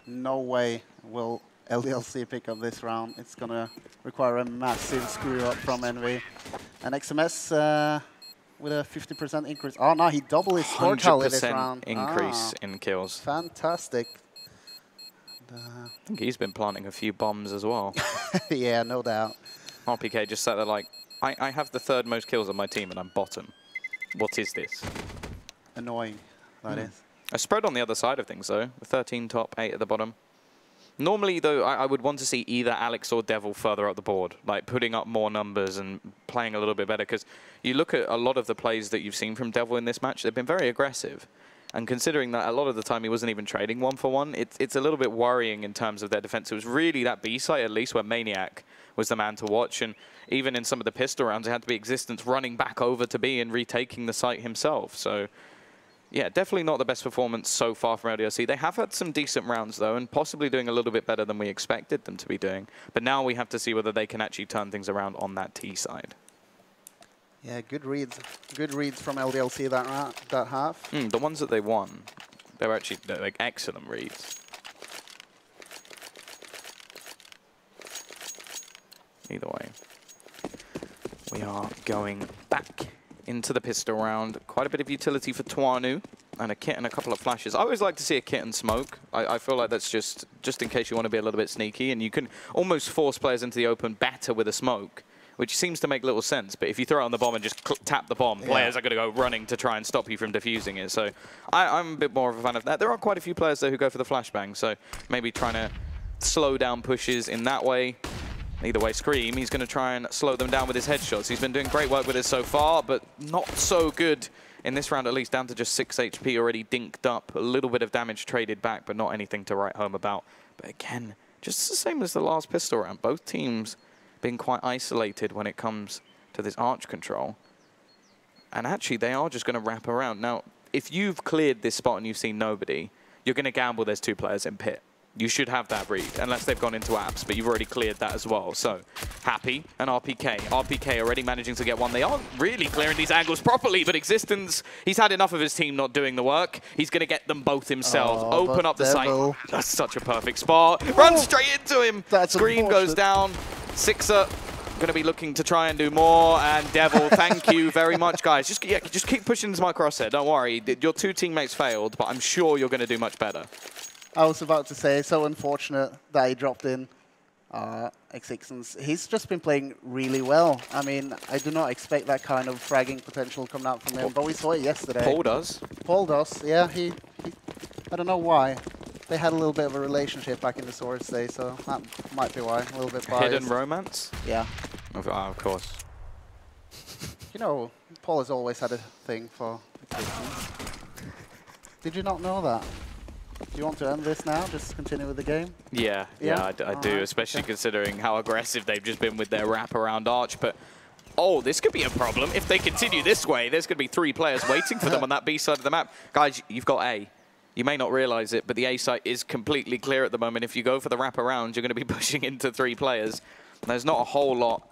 No way will LDLC pick up this round. It's going to require a massive screw-up from EnVy. And XMS with a 50% increase. Oh, no, he doubled his score tally this round. 100% increase in kills. Fantastic. I think he's been planting a few bombs as well. Yeah, no doubt. RPK just sat there like, I have the 3rd most kills on my team and I'm bottom. What is this? Annoying, that is. A spread on the other side of things, though. 13 top, 8 at the bottom. Normally, though, I would want to see either Alex or Devil further up the board, like putting up more numbers and playing a little bit better, because you look at a lot of the plays that you've seen from Devil in this match, they've been very aggressive. And considering that a lot of the time he wasn't even trading 1-for-1, it's a little bit worrying in terms of their defense. It was really that B site, at least, where Maniac was the man to watch. And even in some of the pistol rounds, it had to be Existence running back over to B and retaking the site himself. So, yeah, definitely not the best performance so far from LDLC. They have had some decent rounds, though, and possibly doing a little bit better than we expected them to be doing. But now we have to see whether they can actually turn things around on that T side. Yeah, good reads. Good reads from LDLC that half. The ones that they won, they're actually like excellent reads. Either way, We are going back into the pistol round. Quite a bit of utility for Twanu, and a kit and a couple of flashes. I always like to see a kit and smoke. I feel like that's just in case you want to be a little bit sneaky, and you can almost force players into the open better with a smoke, which seems to make little sense. But if you throw it on the bomb and just tap the bomb, players are going to go running to try and stop you from defusing it. So I'm a bit more of a fan of that. There are quite a few players, though, who go for the flashbang, so maybe trying to slow down pushes in that way. Either way, Scream, he's going to try and slow them down with his headshots. He's been doing great work with it so far, but not so good in this round, at least, down to just 6 HP already dinked up. A little bit of damage traded back, but not anything to write home about. But again, just the same as the last pistol round. Both teams being quite isolated when it comes to this arch control. And actually, they are just going to wrap around. Now, if you've cleared this spot and you've seen nobody, you're going to gamble there's 2 players in pit. You should have that read, unless they've gone into apps, but you've already cleared that as well. So, Happy and RPK. RPK already managing to get one. They aren't really clearing these angles properly, but Existence, he's had enough of his team not doing the work. He's going to get them both himself. Open up the site. That's such a perfect spot. Run straight into him. Scream goes down. Sixer going to be looking to try and do more. And Devil, thank you very much, guys. Just keep pushing into my crosshair. Don't worry. Your 2 teammates failed, but I'm sure you're going to do much better. I was about to say, so unfortunate that he dropped in Existence. He's just been playing really well. I mean, I do not expect that kind of fragging potential coming out from him, but we saw it yesterday. Paul does. Paul does, yeah. I don't know why. They had a little bit of a relationship back in the Swords Day, so that might be why. A little bit biased. Hidden romance? Yeah. Of course. You know, Paul has always had a thing for Existence. Did you not know that? Do you want to end this now? Just continue with the game? Yeah, I do, especially considering how aggressive they've just been with their wraparound arch. But, oh, this could be a problem. If they continue this way, there's going to be 3 players waiting for them on that B side of the map. Guys, you've got A. You may not realize it, but the A site is completely clear at the moment. If you go for the wraparound, you're going to be pushing into 3 players. There's not a whole lot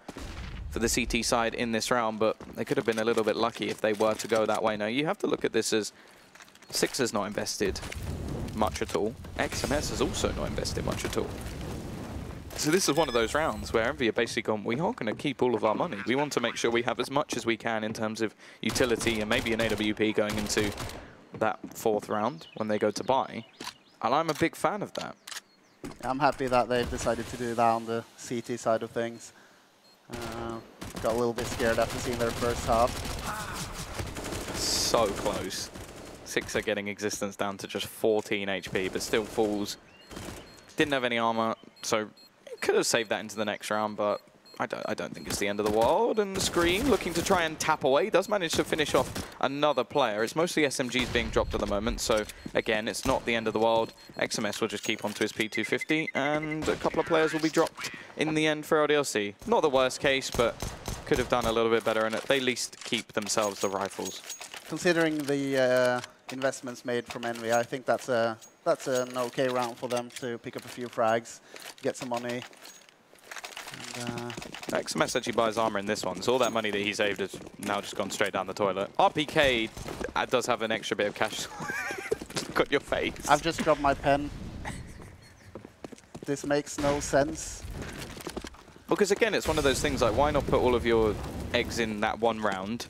for the CT side in this round, but they could have been a little bit lucky if they were to go that way. Now, you have to look at this as Sixer's not invested much at all. XMS has also not invested much at all. So this is one of those rounds where EnVy are basically gone, we are going to keep all of our money. We want to make sure we have as much as we can in terms of utility and maybe an AWP going into that 4th round when they go to buy. And I'm a big fan of that. I'm happy that they've decided to do that on the CT side of things. Got a little bit scared after seeing their first half. So close. Sixer getting Existence down to just 14 HP, but still falls. Didn't have any armor, so could have saved that into the next round, but I don't think it's the end of the world. And Scream looking to try and tap away, does manage to finish off another player. It's mostly SMGs being dropped at the moment, so again, it's not the end of the world. XMS will just keep on to his P250, and a couple of players will be dropped in the end for LDLC. Not the worst case, but could have done a little bit better, and they at least keep themselves the rifles. Considering the investments made from EnVy, I think that's an okay round for them to pick up a few frags, get some money. And, XMS actually buys armor in this one, so all that money that he saved has now just gone straight down the toilet. RPK does have an extra bit of cash. Look at your face. I've just dropped my pen. This makes no sense. Because again, it's one of those things like, why not put all of your eggs in that one round?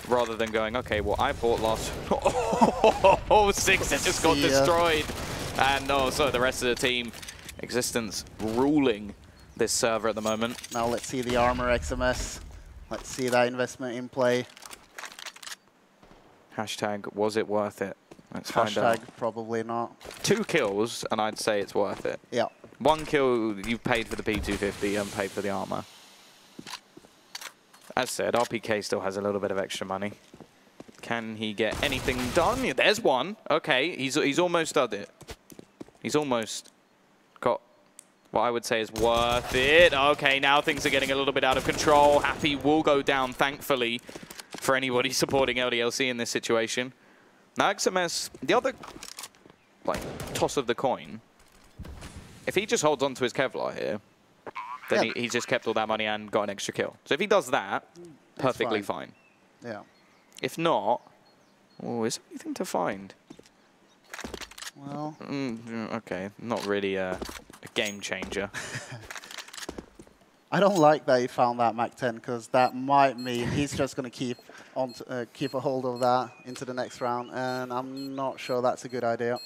Rather than going, okay, well, I bought last... Oh, Sixer just got destroyed. And so the rest of the team, Existence ruling this server at the moment. Now let's see the armor, XMS. Let's see that investment in play. Hashtag, was it worth it? Let's find out. Hashtag, probably not. 2 kills, and I'd say it's worth it. Yeah. 1 kill, you've paid for the P250 and paid for the armor. As said, RPK still has a little bit of extra money. Can he get anything done? Yeah, there's one. Okay, he's almost done it. He's almost got what I would say is worth it. Okay, now things are getting a little bit out of control. Happy will go down, thankfully, for anybody supporting LDLC in this situation. Now XMS, the other toss of the coin, if he just holds on to his Kevlar here, then he's just kept all that money and got an extra kill. So if he does that, perfectly fine. Yeah. If not, is there anything to find? Well, okay, not really a game changer. I don't like that he found that Mac 10, because that might mean he's just going to keep a hold of that into the next round, and I'm not sure that's a good idea.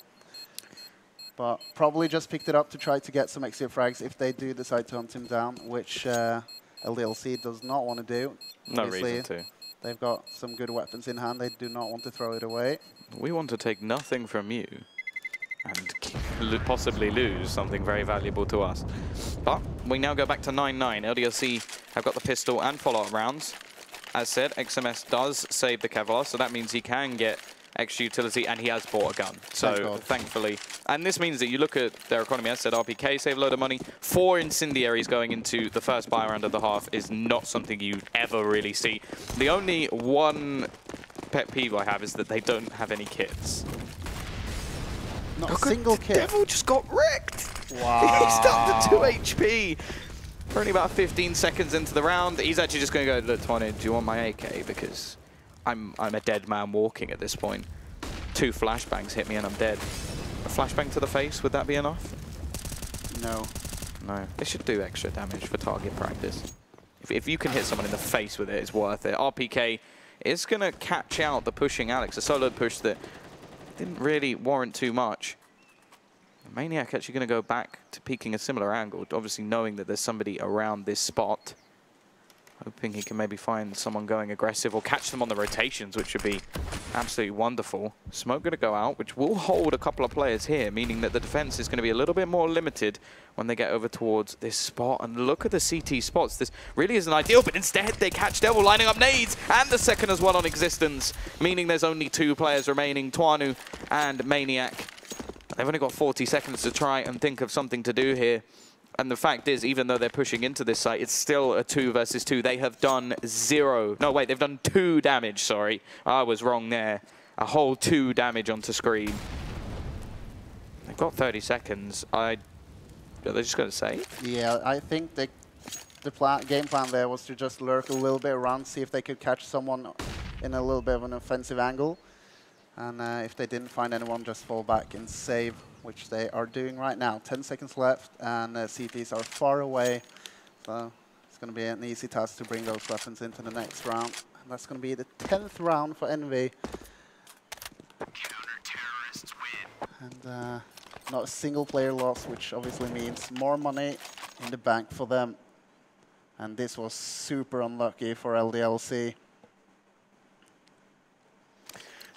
But probably just picked it up to try to get some extra frags if they do decide to hunt him down, which LDLC does not want to do. No Obviously, reason to. They've got some good weapons in hand. They do not want to throw it away. We want to take nothing from you and possibly lose something very valuable to us. But we now go back to 9-9. LDLC have got the pistol and follow-up rounds. As said, XMS does save the Kevlar, so that means he can get extra utility, and he has bought a gun. So thankfully, and this means that you look at their economy. As said, RPK save a load of money. 4 incendiaries going into the first buy round of the half is not something you ever really see. The only one pet peeve I have is that they don't have any kits. Not a single kit. Devil just got wrecked. Wow. He's down to 2 HP. We're only about 15 seconds into the round. He's actually just going to go, look, Twane, do you want my AK? Because I'm a dead man walking at this point. 2 flashbangs hit me and I'm dead. A flashbang to the face, would that be enough? No. No. It should do extra damage for target practice. If you can hit someone in the face with it, it's worth it. RPK is going to catch out the pushing Alex. A solo push that didn't really warrant too much. Maniac actually going to go back to peeking a similar angle, obviously knowing that there's somebody around this spot. Hoping he can maybe find someone going aggressive or catch them on the rotations, which would be absolutely wonderful. Smoke going to go out, which will hold a couple of players here, meaning that the defense is going to be a little bit more limited when they get over towards this spot. And look at the CT spots. This really isn't ideal, but instead they catch Devil lining up nades, and the second as well on existence, meaning there's only 2 players remaining, Twanu and Maniac. They've only got 40 seconds to try and think of something to do here. And the fact is, even though they're pushing into this site, it's still a 2 versus 2. They have done 0. No, wait, they've done 2 damage, sorry. I was wrong there. A whole 2 damage onto screen. They've got 30 seconds. Are they just going to save? Yeah, I think the game plan there was to just lurk a little bit around, see if they could catch someone in a little bit of an offensive angle. And if they didn't find anyone, just fall back and save, which they are doing right now. 10 seconds left, and CTs are far away. So it's going to be an easy task to bring those weapons into the next round. And that's going to be the 10th round for Envy. And not a single player loss, which obviously means more money in the bank for them. And this was super unlucky for LDLC.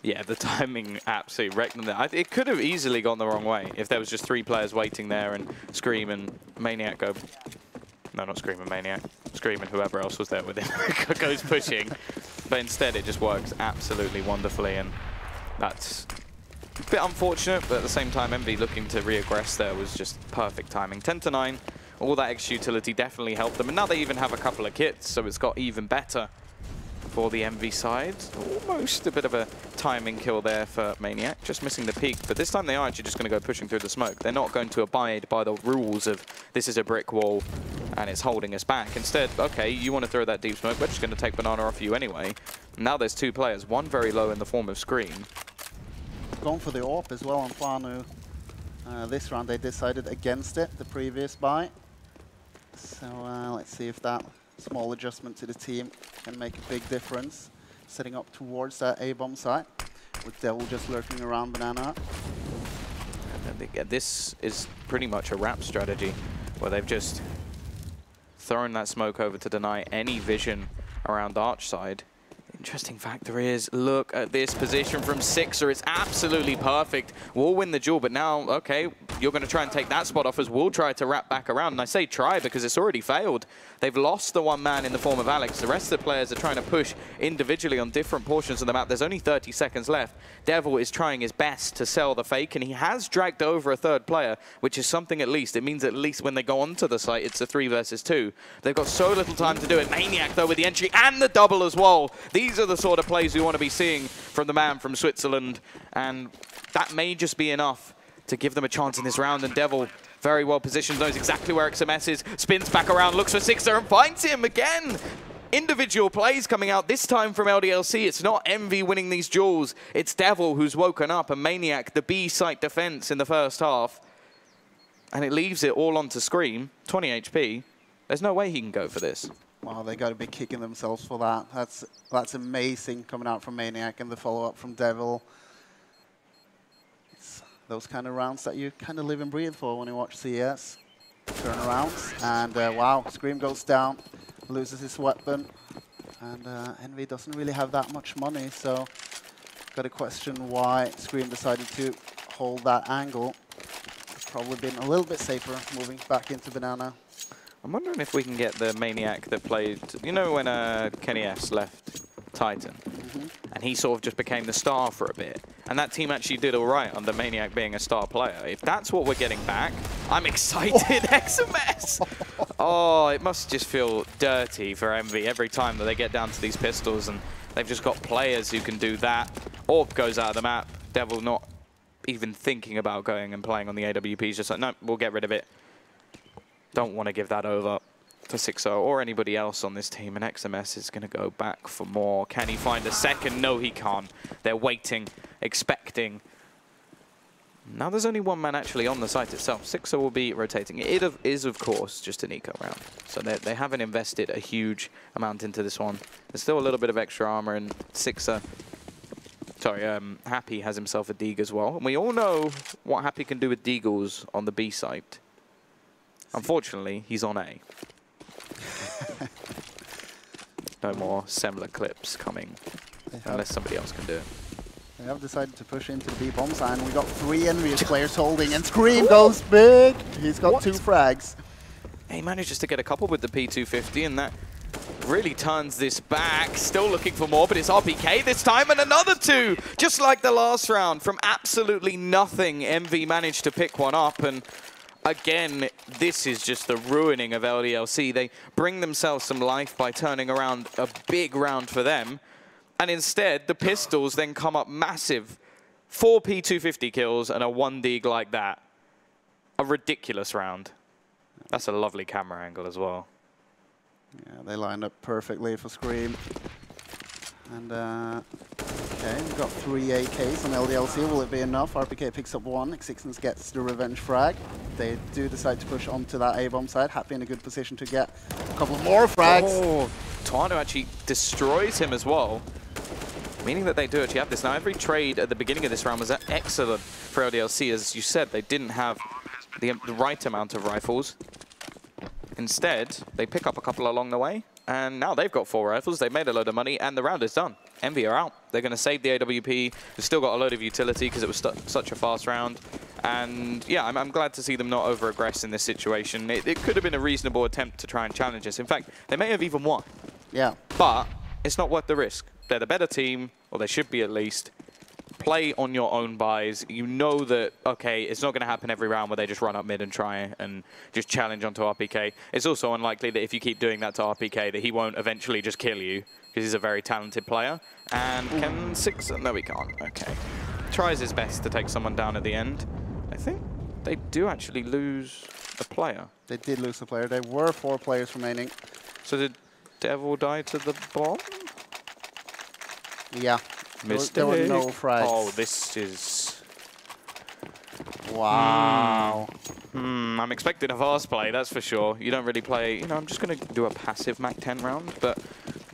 Yeah, the timing absolutely wrecked them there. It could have easily gone the wrong way if there was just 3 players waiting there and Scream and Maniac go... No, not Scream and Maniac. Scream and whoever else was there with him goes pushing. But instead it just works absolutely wonderfully, and that's a bit unfortunate, but at the same time Envy looking to re-aggress there was just perfect timing. 10-9, all that extra utility definitely helped them, and now they even have a couple of kits, so it's got even better for the Envy side. Almost a bit of a timing kill there for Maniac, just missing the peak, but this time they are actually just going to go pushing through the smoke. They're not going to abide by the rules of this is a brick wall and it's holding us back. Instead, okay, you want to throw that deep smoke, we're just going to take Banana off you anyway. Now there's 2 players, one very low in the form of Scream. Going for the AWP as well on Fanu. This round they decided against it, the previous buy. So let's see if that small adjustment to the team can make a big difference. Setting up towards that A-bomb site, with Devil just lurking around Banana. And this is pretty much a wrap strategy, where they've just thrown that smoke over to deny any vision around Arch side. Interesting factor is, look at this position from Sixer. It's absolutely perfect. We'll win the duel, but now, okay, you're going to try and take that spot off as we'll try to wrap back around. And I say try because it's already failed. They've lost the 1 man in the form of Alex. The rest of the players are trying to push individually on different portions of the map. There's only 30 seconds left. Devil is trying his best to sell the fake, and he has dragged over a 3rd player, which is something at least. It means at least when they go onto the site, it's a 3 versus 2. They've got so little time to do it. Maniac, though, with the entry and the double as well. These are the sort of plays we want to be seeing from the man from Switzerland, and that may just be enough to give them a chance in this round. And Devil, very well positioned, knows exactly where XMS is, spins back around, looks for Sixer and finds him again. Individual plays coming out, this time from LDLC. It's not Envy winning these duels, it's Devil who's woken up, and Maniac, the B site defense in the first half. And it leaves it all onto Scream, 20 HP. There's no way he can go for this. Wow, they got to be kicking themselves for that. That's amazing coming out from Maniac and the follow-up from Devil. It's those kind of rounds that you kind of live and breathe for when you watch CES. Turnarounds, and wow, Scream goes down, loses his weapon, and Envy doesn't really have that much money, so got to question why Scream decided to hold that angle. It's probably been a little bit safer moving back into Banana. I'm wondering if we can get the Maniac that played, you know when Kenny S left Titan, and he sort of just became the star for a bit, and that team actually did all right under Maniac being a star player. If that's what we're getting back, I'm excited. XMS! Oh, it must just feel dirty for Envy every time that they get down to these pistols, and they've just got players who can do that. Orb goes out of the map. Devil not even thinking about going and playing on the AWP. He's just like, no, we'll get rid of it. Don't want to give that over to 6-0 or anybody else on this team, and XMS is going to go back for more. Can he find a second? No, he can't. They're waiting, expecting. Now there's only one man actually on the site itself. 6-0 will be rotating. It is, of course, just an eco round. So they haven't invested a huge amount into this one. There's still a little bit of extra armor, and 6-0... Sorry, Happy has himself a Deeg as well. And we all know what Happy can do with Deagles on the B site. Unfortunately, he's on A. No more similar clips coming, unless somebody else can do it. They have decided to push into the B bomb side, and we got 3 EnVyUS players holding, and Scream goes big! He's got 2 frags. He manages to get a couple with the P250, and that really turns this back. Still looking for more, but it's RPK this time, and another 2! Just like the last round, from absolutely nothing, Envy managed to pick one up, and again, this is just the ruining of LDLC. They bring themselves some life by turning around a big round for them. And instead, the pistols then come up massive. 4 P250 kills and a 1 Deeg like that. A ridiculous round. That's a lovely camera angle as well. Yeah, they lined up perfectly for Scream. And, okay, we've got 3 AKs on LDLC. Will it be enough? RPK picks up 1. Xixens gets the revenge frag. They do decide to push onto that A-bomb side. Happy in a good position to get a couple more frags. Oh, Tano actually destroys him as well. Meaning that they do actually have this. Now, every trade at the beginning of this round was excellent for LDLC. As you said, they didn't have the right amount of rifles. Instead, they pick up a couple along the way. And now they've got 4 rifles, they've made a load of money, and the round is done. Envy are out. They're going to save the AWP. They've still got a load of utility because it was such a fast round. And yeah, I'm glad to see them not over-aggress in this situation. It could have been a reasonable attempt to try and challenge us. In fact, they may have even won. Yeah. But it's not worth the risk. They're the better team, or they should be at least. Play on your own buys. You know that, okay, it's not going to happen every round where they just run up mid and try and just challenge onto RPK. It's also unlikely that if you keep doing that to RPK that he won't eventually just kill you, because he's a very talented player. And can 6... No, he can't. Okay. Tries his best to take someone down at the end. I think they do actually lose a player. They did lose a player. There were 4 players remaining. So did Devil die to the bomb? Yeah. There were no frags. Oh, this is... Wow. I'm expecting a fast play, that's for sure. You don't really play... You know, I'm just going to do a passive Mac 10 round, but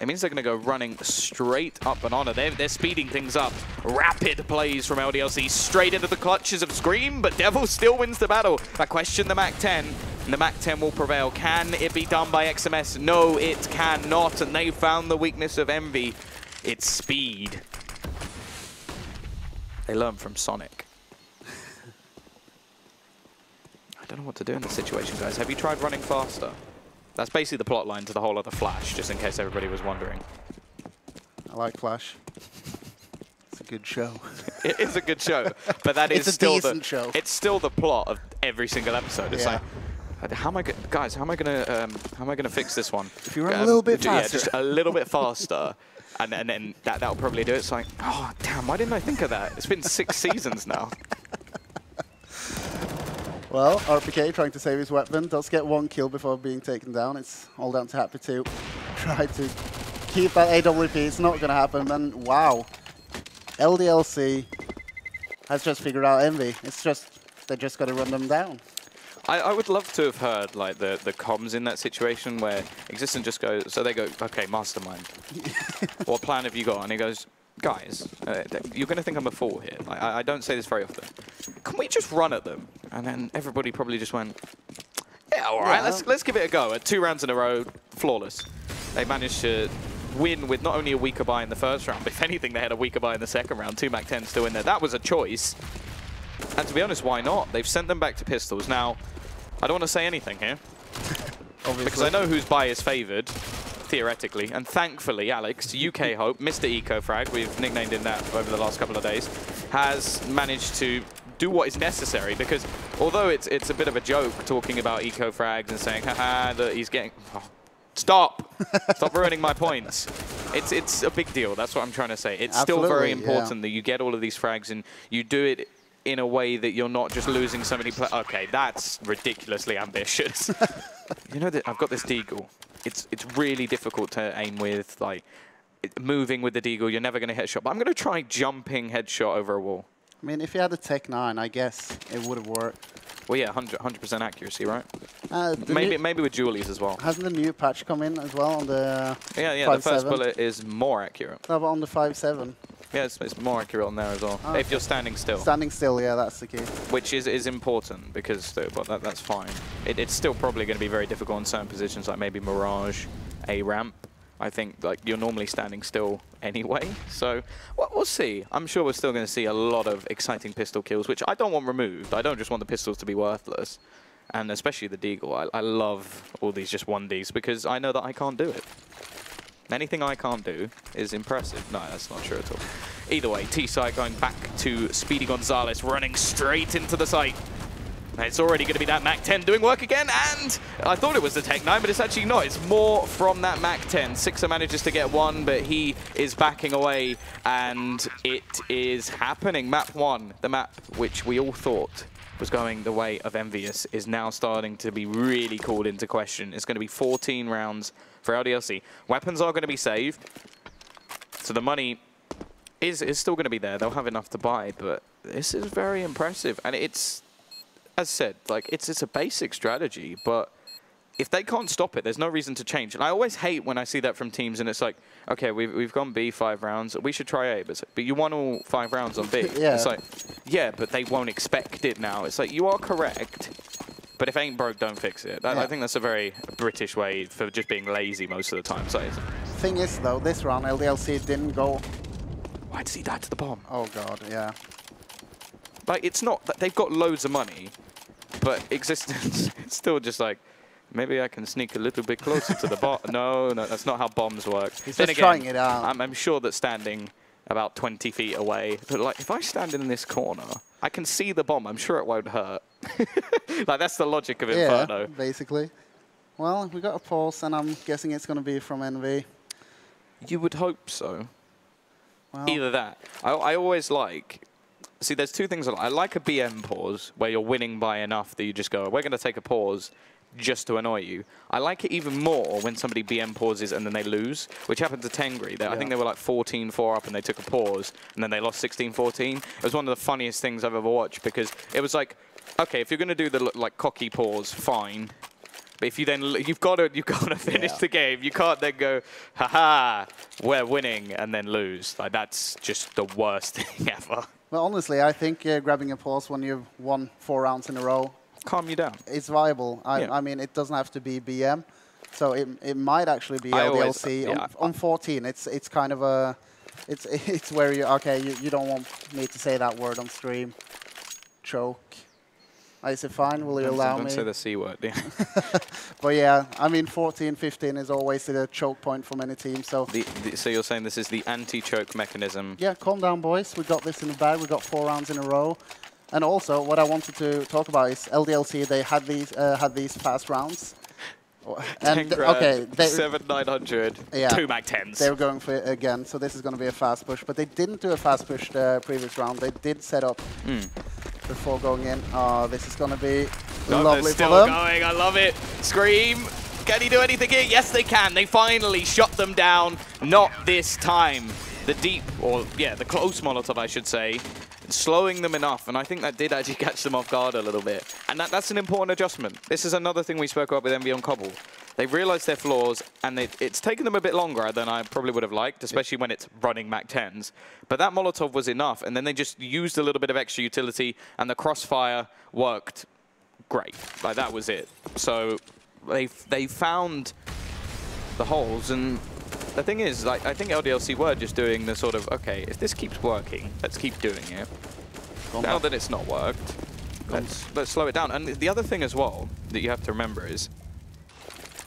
it means they're going to go running straight up and on. They're speeding things up. Rapid plays from LDLC straight into the clutches of Scream, but Devil still wins the battle. I question the Mac 10, and the Mac 10 will prevail. Can it be done by XMS? No, it cannot, and they found the weakness of Envy. It's speed. They learn from Sonic. I don't know what to do in this situation, guys. Have you tried running faster? That's basically the plot line to the whole other Flash, just in case everybody was wondering. I like Flash. It's a good show. It is a good show, but that is still a decent show. It's still the plot of every single episode. It's like, how am I gonna fix this one? If you run a little bit faster. Yeah, just a little bit faster. And then that'll probably do it. It's like, oh, damn, why didn't I think of that? It's been 6 seasons now. Well, RPK trying to save his weapon, does get 1 kill before being taken down. It's all down to Happy to try to keep that AWP. It's not going to happen. And wow, LDLC has just figured out Envy. It's just, they just got to run them down. I would love to have heard like the comms in that situation where Existence just goes, so they go, okay, mastermind. What plan have you got? And he goes, guys, you're going to think I'm a fool here. Like, I don't say this very often. Can we just run at them? And then everybody probably just went, yeah, all right, let's give it a go. At 2 rounds in a row, flawless. They managed to win with not only a weaker buy in the first round, but if anything, they had a weaker buy in the second round. 2 Mac-10 still in there. That was a choice. And to be honest, why not? They've sent them back to pistols. Now, I don't want to say anything here. Because I know whose buy is favoured, theoretically. And thankfully, Alex, UK Hope, Mr. EcoFrag, we've nicknamed him that over the last couple of days, has managed to do what is necessary. Because although it's a bit of a joke talking about EcoFrags and saying, haha, that he's getting... Oh, stop! Stop ruining my points. It's a big deal. That's what I'm trying to say. It's still very important that you get all of these frags and you do it in a way that you're not just losing so many players. Okay, that's ridiculously ambitious. You know that I've got this deagle. It's really difficult to aim with, like moving with the deagle. You're never going to hit a shot. But I'm going to try jumping headshot over a wall. I mean, if you had a Tech 9, I guess it would have worked. Well, yeah, 100% accuracy, right? Maybe with Julies as well. Hasn't the new patch come in as well on the 5.7? The first bullet is more accurate. No, but on the 5.7. Yeah, it's more accurate on there as well. Okay. If you're standing still. Standing still, yeah, that's the key. Which is important because but that's fine. It's still probably going to be very difficult in certain positions, like maybe Mirage, A-ramp. I think like you're normally standing still anyway. So we'll see. I'm sure we're still going to see a lot of exciting pistol kills, which I don't want removed. I don't just want the pistols to be worthless. And especially the deagle. I love all these just 1Ds because I know that I can't do it. Anything I can't do is impressive. No, that's not true at all. Either way, T-site going back to Speedy Gonzalez, running straight into the site. It's already going to be that Mac-10 doing work again, and I thought it was the Tech 9, but it's actually not. It's more from that Mac-10. Sixer manages to get one, but he is backing away, and it is happening. Map 1, the map which we all thought was going the way of EnVyUS, is now starting to be really called into question. It's going to be 14 rounds for LDLC. Weapons are going to be saved, so the money is still going to be there. They'll have enough to buy, but this is very impressive, and it's, as said, like it's a basic strategy, but if they can't stop it, there's no reason to change. And I always hate when I see that from teams, and it's like, okay, we've gone B 5 rounds, we should try A, but you won all 5 rounds on B. Yeah. It's like, yeah, but they won't expect it now. It's like, you are correct, but if ain't broke, don't fix it. I think that's a very British way for just being lazy most of the time. So thing is, though, this round, LDLC didn't go. Why does he die to the bomb? Oh, God, yeah. Like, it's not that they've got loads of money, but Existence, it's still just like, maybe I can sneak a little bit closer to the bomb. No, that's not how bombs work. He's just trying it out. I'm sure that standing about 20 feet away, but like, if I stand in this corner, I can see the bomb. I'm sure it won't hurt. Like, that's the logic of Inferno. Yeah, basically. Well, we got a pulse, and I'm guessing it's going to be from Envy. You would hope so. Well, either that. I always like... See, there's two things I like a BM pause, where you're winning by enough that you just go, we're going to take a pause just to annoy you. I like it even more when somebody BM pauses and then they lose, which happened to Tengri. I think they were like 14-4 up and they took a pause, and then they lost 16-14. It was one of the funniest things I've ever watched, because it was like, okay, if you're going to do the like cocky pause, fine. But if you then, you've got to finish the game. You can't then go, haha, we're winning, and then lose. Like, that's just the worst thing ever. Well, honestly, I think grabbing a pause when you've won 4 rounds in a row, calm you down. It's viable. I mean, it doesn't have to be BM, so it might actually be LDLC. On 14, it's kind of a, it's where you you don't want me to say that word on stream. Choke. Is it fine? Will you allow me? Don't say the C word. Yeah. But yeah, I mean, 14, 15 is always the choke point for many teams. So so you're saying this is the anti-choke mechanism? Yeah, calm down, boys. We got this in the bag. We got 4 rounds in a row. And also, what I wanted to talk about is LDLC. They had these fast rounds. And okay, 7-900, 2 Mac-10s. They were going for it again, so this is going to be a fast push. But they didn't do a fast push the previous round. They did set up before going in. Oh, this is going to be lovely for them. Still going. I love it. Scream. Can he do anything here? Yes, they can. They finally shot them down. Not this time. The deep, or yeah, the close Molotov, I should say, slowing them enough, and I think that did actually catch them off guard a little bit. And that's an important adjustment. This is another thing we spoke about with EnVy on Cobble. They've realized their flaws, and it's taken them a bit longer than I probably would have liked, especially when it's running Mac 10s. But that Molotov was enough, and then they just used a little bit of extra utility, and the crossfire worked great. Like, that was it. So they found the holes, and the thing is, like, I think LDLC were just doing the sort of, okay, if this keeps working, let's keep doing it. Now that it's not worked, let's slow it down. And the other thing as well that you have to remember is,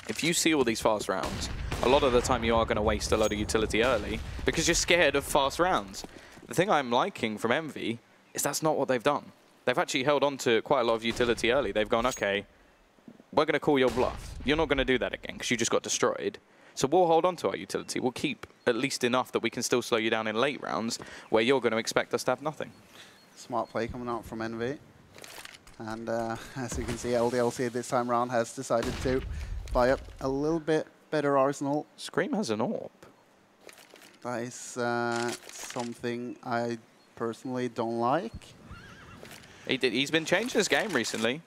if you see all these fast rounds, a lot of the time you are going to waste a lot of utility early because you're scared of fast rounds. The thing I'm liking from EnVy is that's not what they've done. They've actually held on to quite a lot of utility early. They've gone, okay, we're going to call your bluff. You're not going to do that again because you just got destroyed. So we'll hold on to our utility. We'll keep at least enough that we can still slow you down in late rounds where you're going to expect us to have nothing. Smart play coming out from EnVy. And as you can see, LDLC this time around has decided to buy up a little bit better arsenal. Scream has an AWP. That is something I personally don't like. He's been changing his game recently.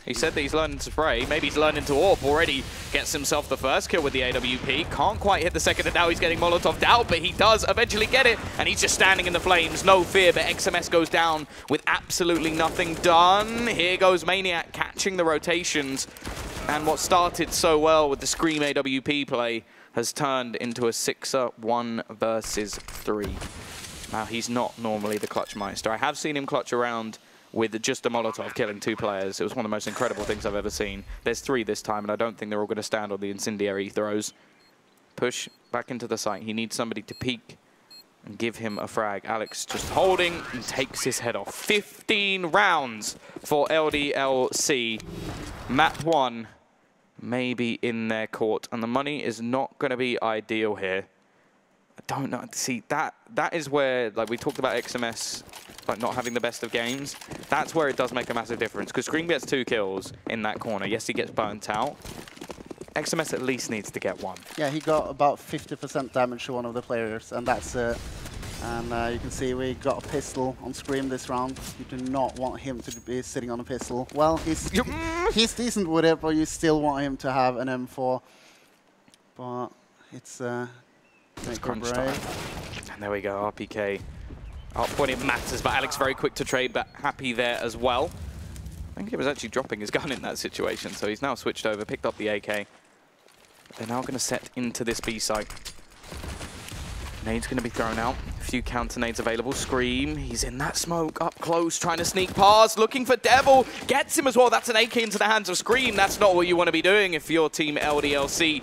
He said that he's learning to spray. Maybe he's learning to AWP already. Gets himself the first kill with the AWP. Can't quite hit the second, and now he's getting Molotov'd out, but he does eventually get it. And he's just standing in the flames. No fear, but XMS goes down with absolutely nothing done. Here goes Maniac catching the rotations. And what started so well with the Scream AWP play has turned into a 6er 1 versus 3. Now, he's not normally the clutch meister. I have seen him clutch around with just a Molotov killing 2 players. It was one of the most incredible things I've ever seen. There's 3 this time, and I don't think they're all going to stand on the incendiary throws. Push back into the site. He needs somebody to peek and give him a frag. Alex just holding and takes his head off. 15 rounds for LDLC. Map 1 maybe in their court, and the money is not going to be ideal here. I don't know. See, that is where, like, we talked about XMS like not having the best of games. That's where it does make a massive difference, because Scream gets 2 kills in that corner. Yes, he gets burnt out. XMS at least needs to get 1. Yeah, he got about 50% damage to one of the players, and that's it. And you can see we got a pistol on Scream this round. You do not want him to be sitting on a pistol. Well, he's decent with it, but you still want him to have an M4. But it's crunch time. And there we go, RPK. Up when it matters, but Alex very quick to trade, but happy there as well. I think he was actually dropping his gun in that situation, so he's now switched over, picked up the AK. They're now going to set into this B site. Nade's going to be thrown out. A few counter nades available. Scream, he's in that smoke, up close, trying to sneak past, looking for Devil. Gets him as well. That's an AK into the hands of Scream. That's not what you want to be doing if your team LDLC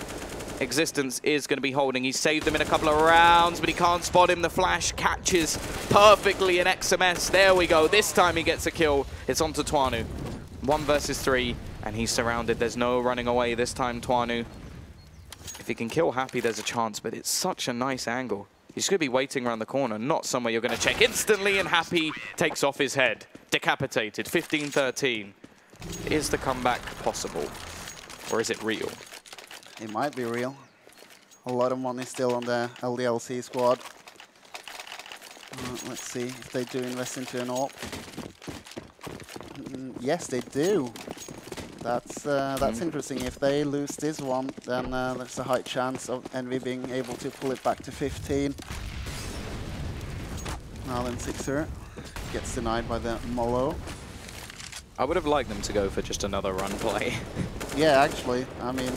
existence is going to be holding. He saved them in a couple of rounds, but he can't spot him. The flash catches perfectly in XMS. There we go. This time he gets a kill. It's on to Twanu. 1 versus 3, and he's surrounded. There's no running away this time, Twanu. If he can kill Happy, there's a chance, but it's such a nice angle. He's going to be waiting around the corner, not somewhere you're going to check instantly, and Happy takes off his head. Decapitated, 15-13. Is the comeback possible, or is it real? It might be real. A lot of money still on the LDLC squad. Let's see if they do invest into an AWP. Yes, they do. That's interesting. If they lose this one, then there's a high chance of EnVy being able to pull it back to 15. Now then 6er gets denied by the Molo. I would have liked them to go for just another run play. Yeah, actually. I mean,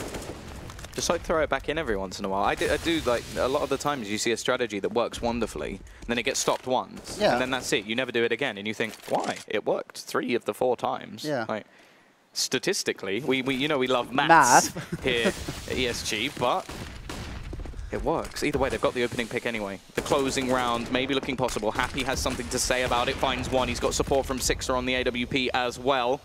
just like throw it back in every once in a while. I do like a lot of the times you see a strategy that works wonderfully, and then it gets stopped once, and then that's it. You never do it again, and you think, why? It worked 3 of the 4 times. Yeah. Like, statistically, we love maths here at ESG, but it works. Either way, they've got the opening pick anyway. The closing round may be looking possible. Happy has something to say about it. Finds 1. He's got support from 6er on the AWP as well.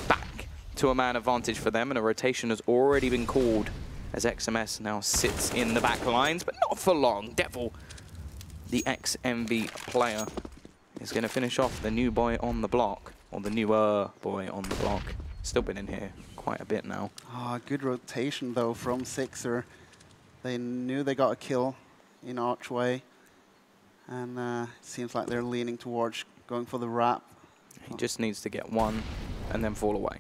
Back to a man advantage for them, and a rotation has already been called as XMS now sits in the back lines, but not for long. Devil, the ex-EnVy player, is going to finish off the new boy on the block, or the newer boy on the block. Still been in here quite a bit now. Oh, good rotation, though, from 6er. They knew they got a kill in Archway. And it seems like they're leaning towards going for the wrap. He just needs to get one and then fall away.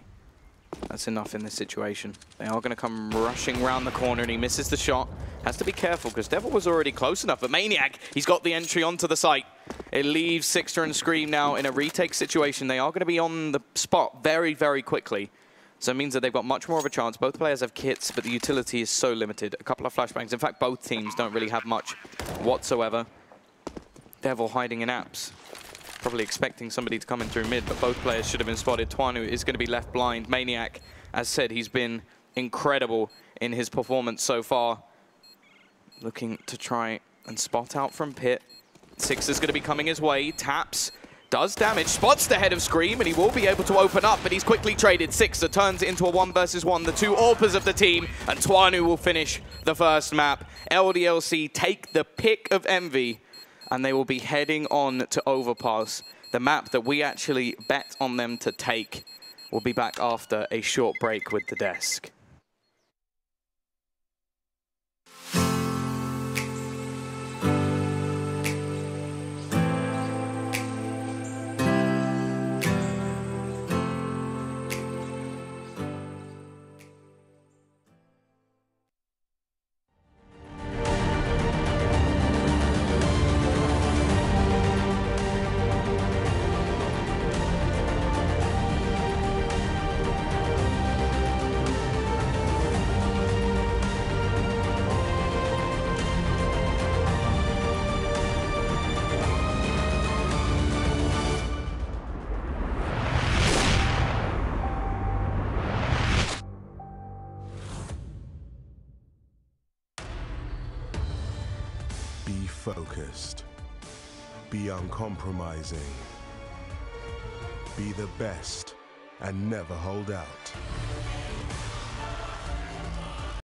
That's enough in this situation. They are going to come rushing around the corner, and he misses the shot. Has to be careful, because Devil was already close enough. But Maniac, he's got the entry onto the site. It leaves Sixter and Scream now in a retake situation. They are going to be on the spot very, very quickly. So it means that they've got much more of a chance. Both players have kits, but the utility is so limited. A couple of flashbangs. In fact, both teams don't really have much whatsoever. Devil hiding in apps. Probably expecting somebody to come in through mid, but both players should have been spotted. Twanu is going to be left blind. Maniac, as said, he's been incredible in his performance so far. Looking to try and spot out from pit. Sixer's going to be coming his way. Taps, does damage, spots the head of Scream, and he will be able to open up, but he's quickly traded. Sixer turns it into a 1 versus 1. The two AWPers of the team, and Twanu will finish the first map. LDLC take the pick of Envy, and they will be heading on to Overpass. The map that we actually bet on them to take. We'll be back after a short break with the desk. Be focused. Be uncompromising. Be the best and never hold out.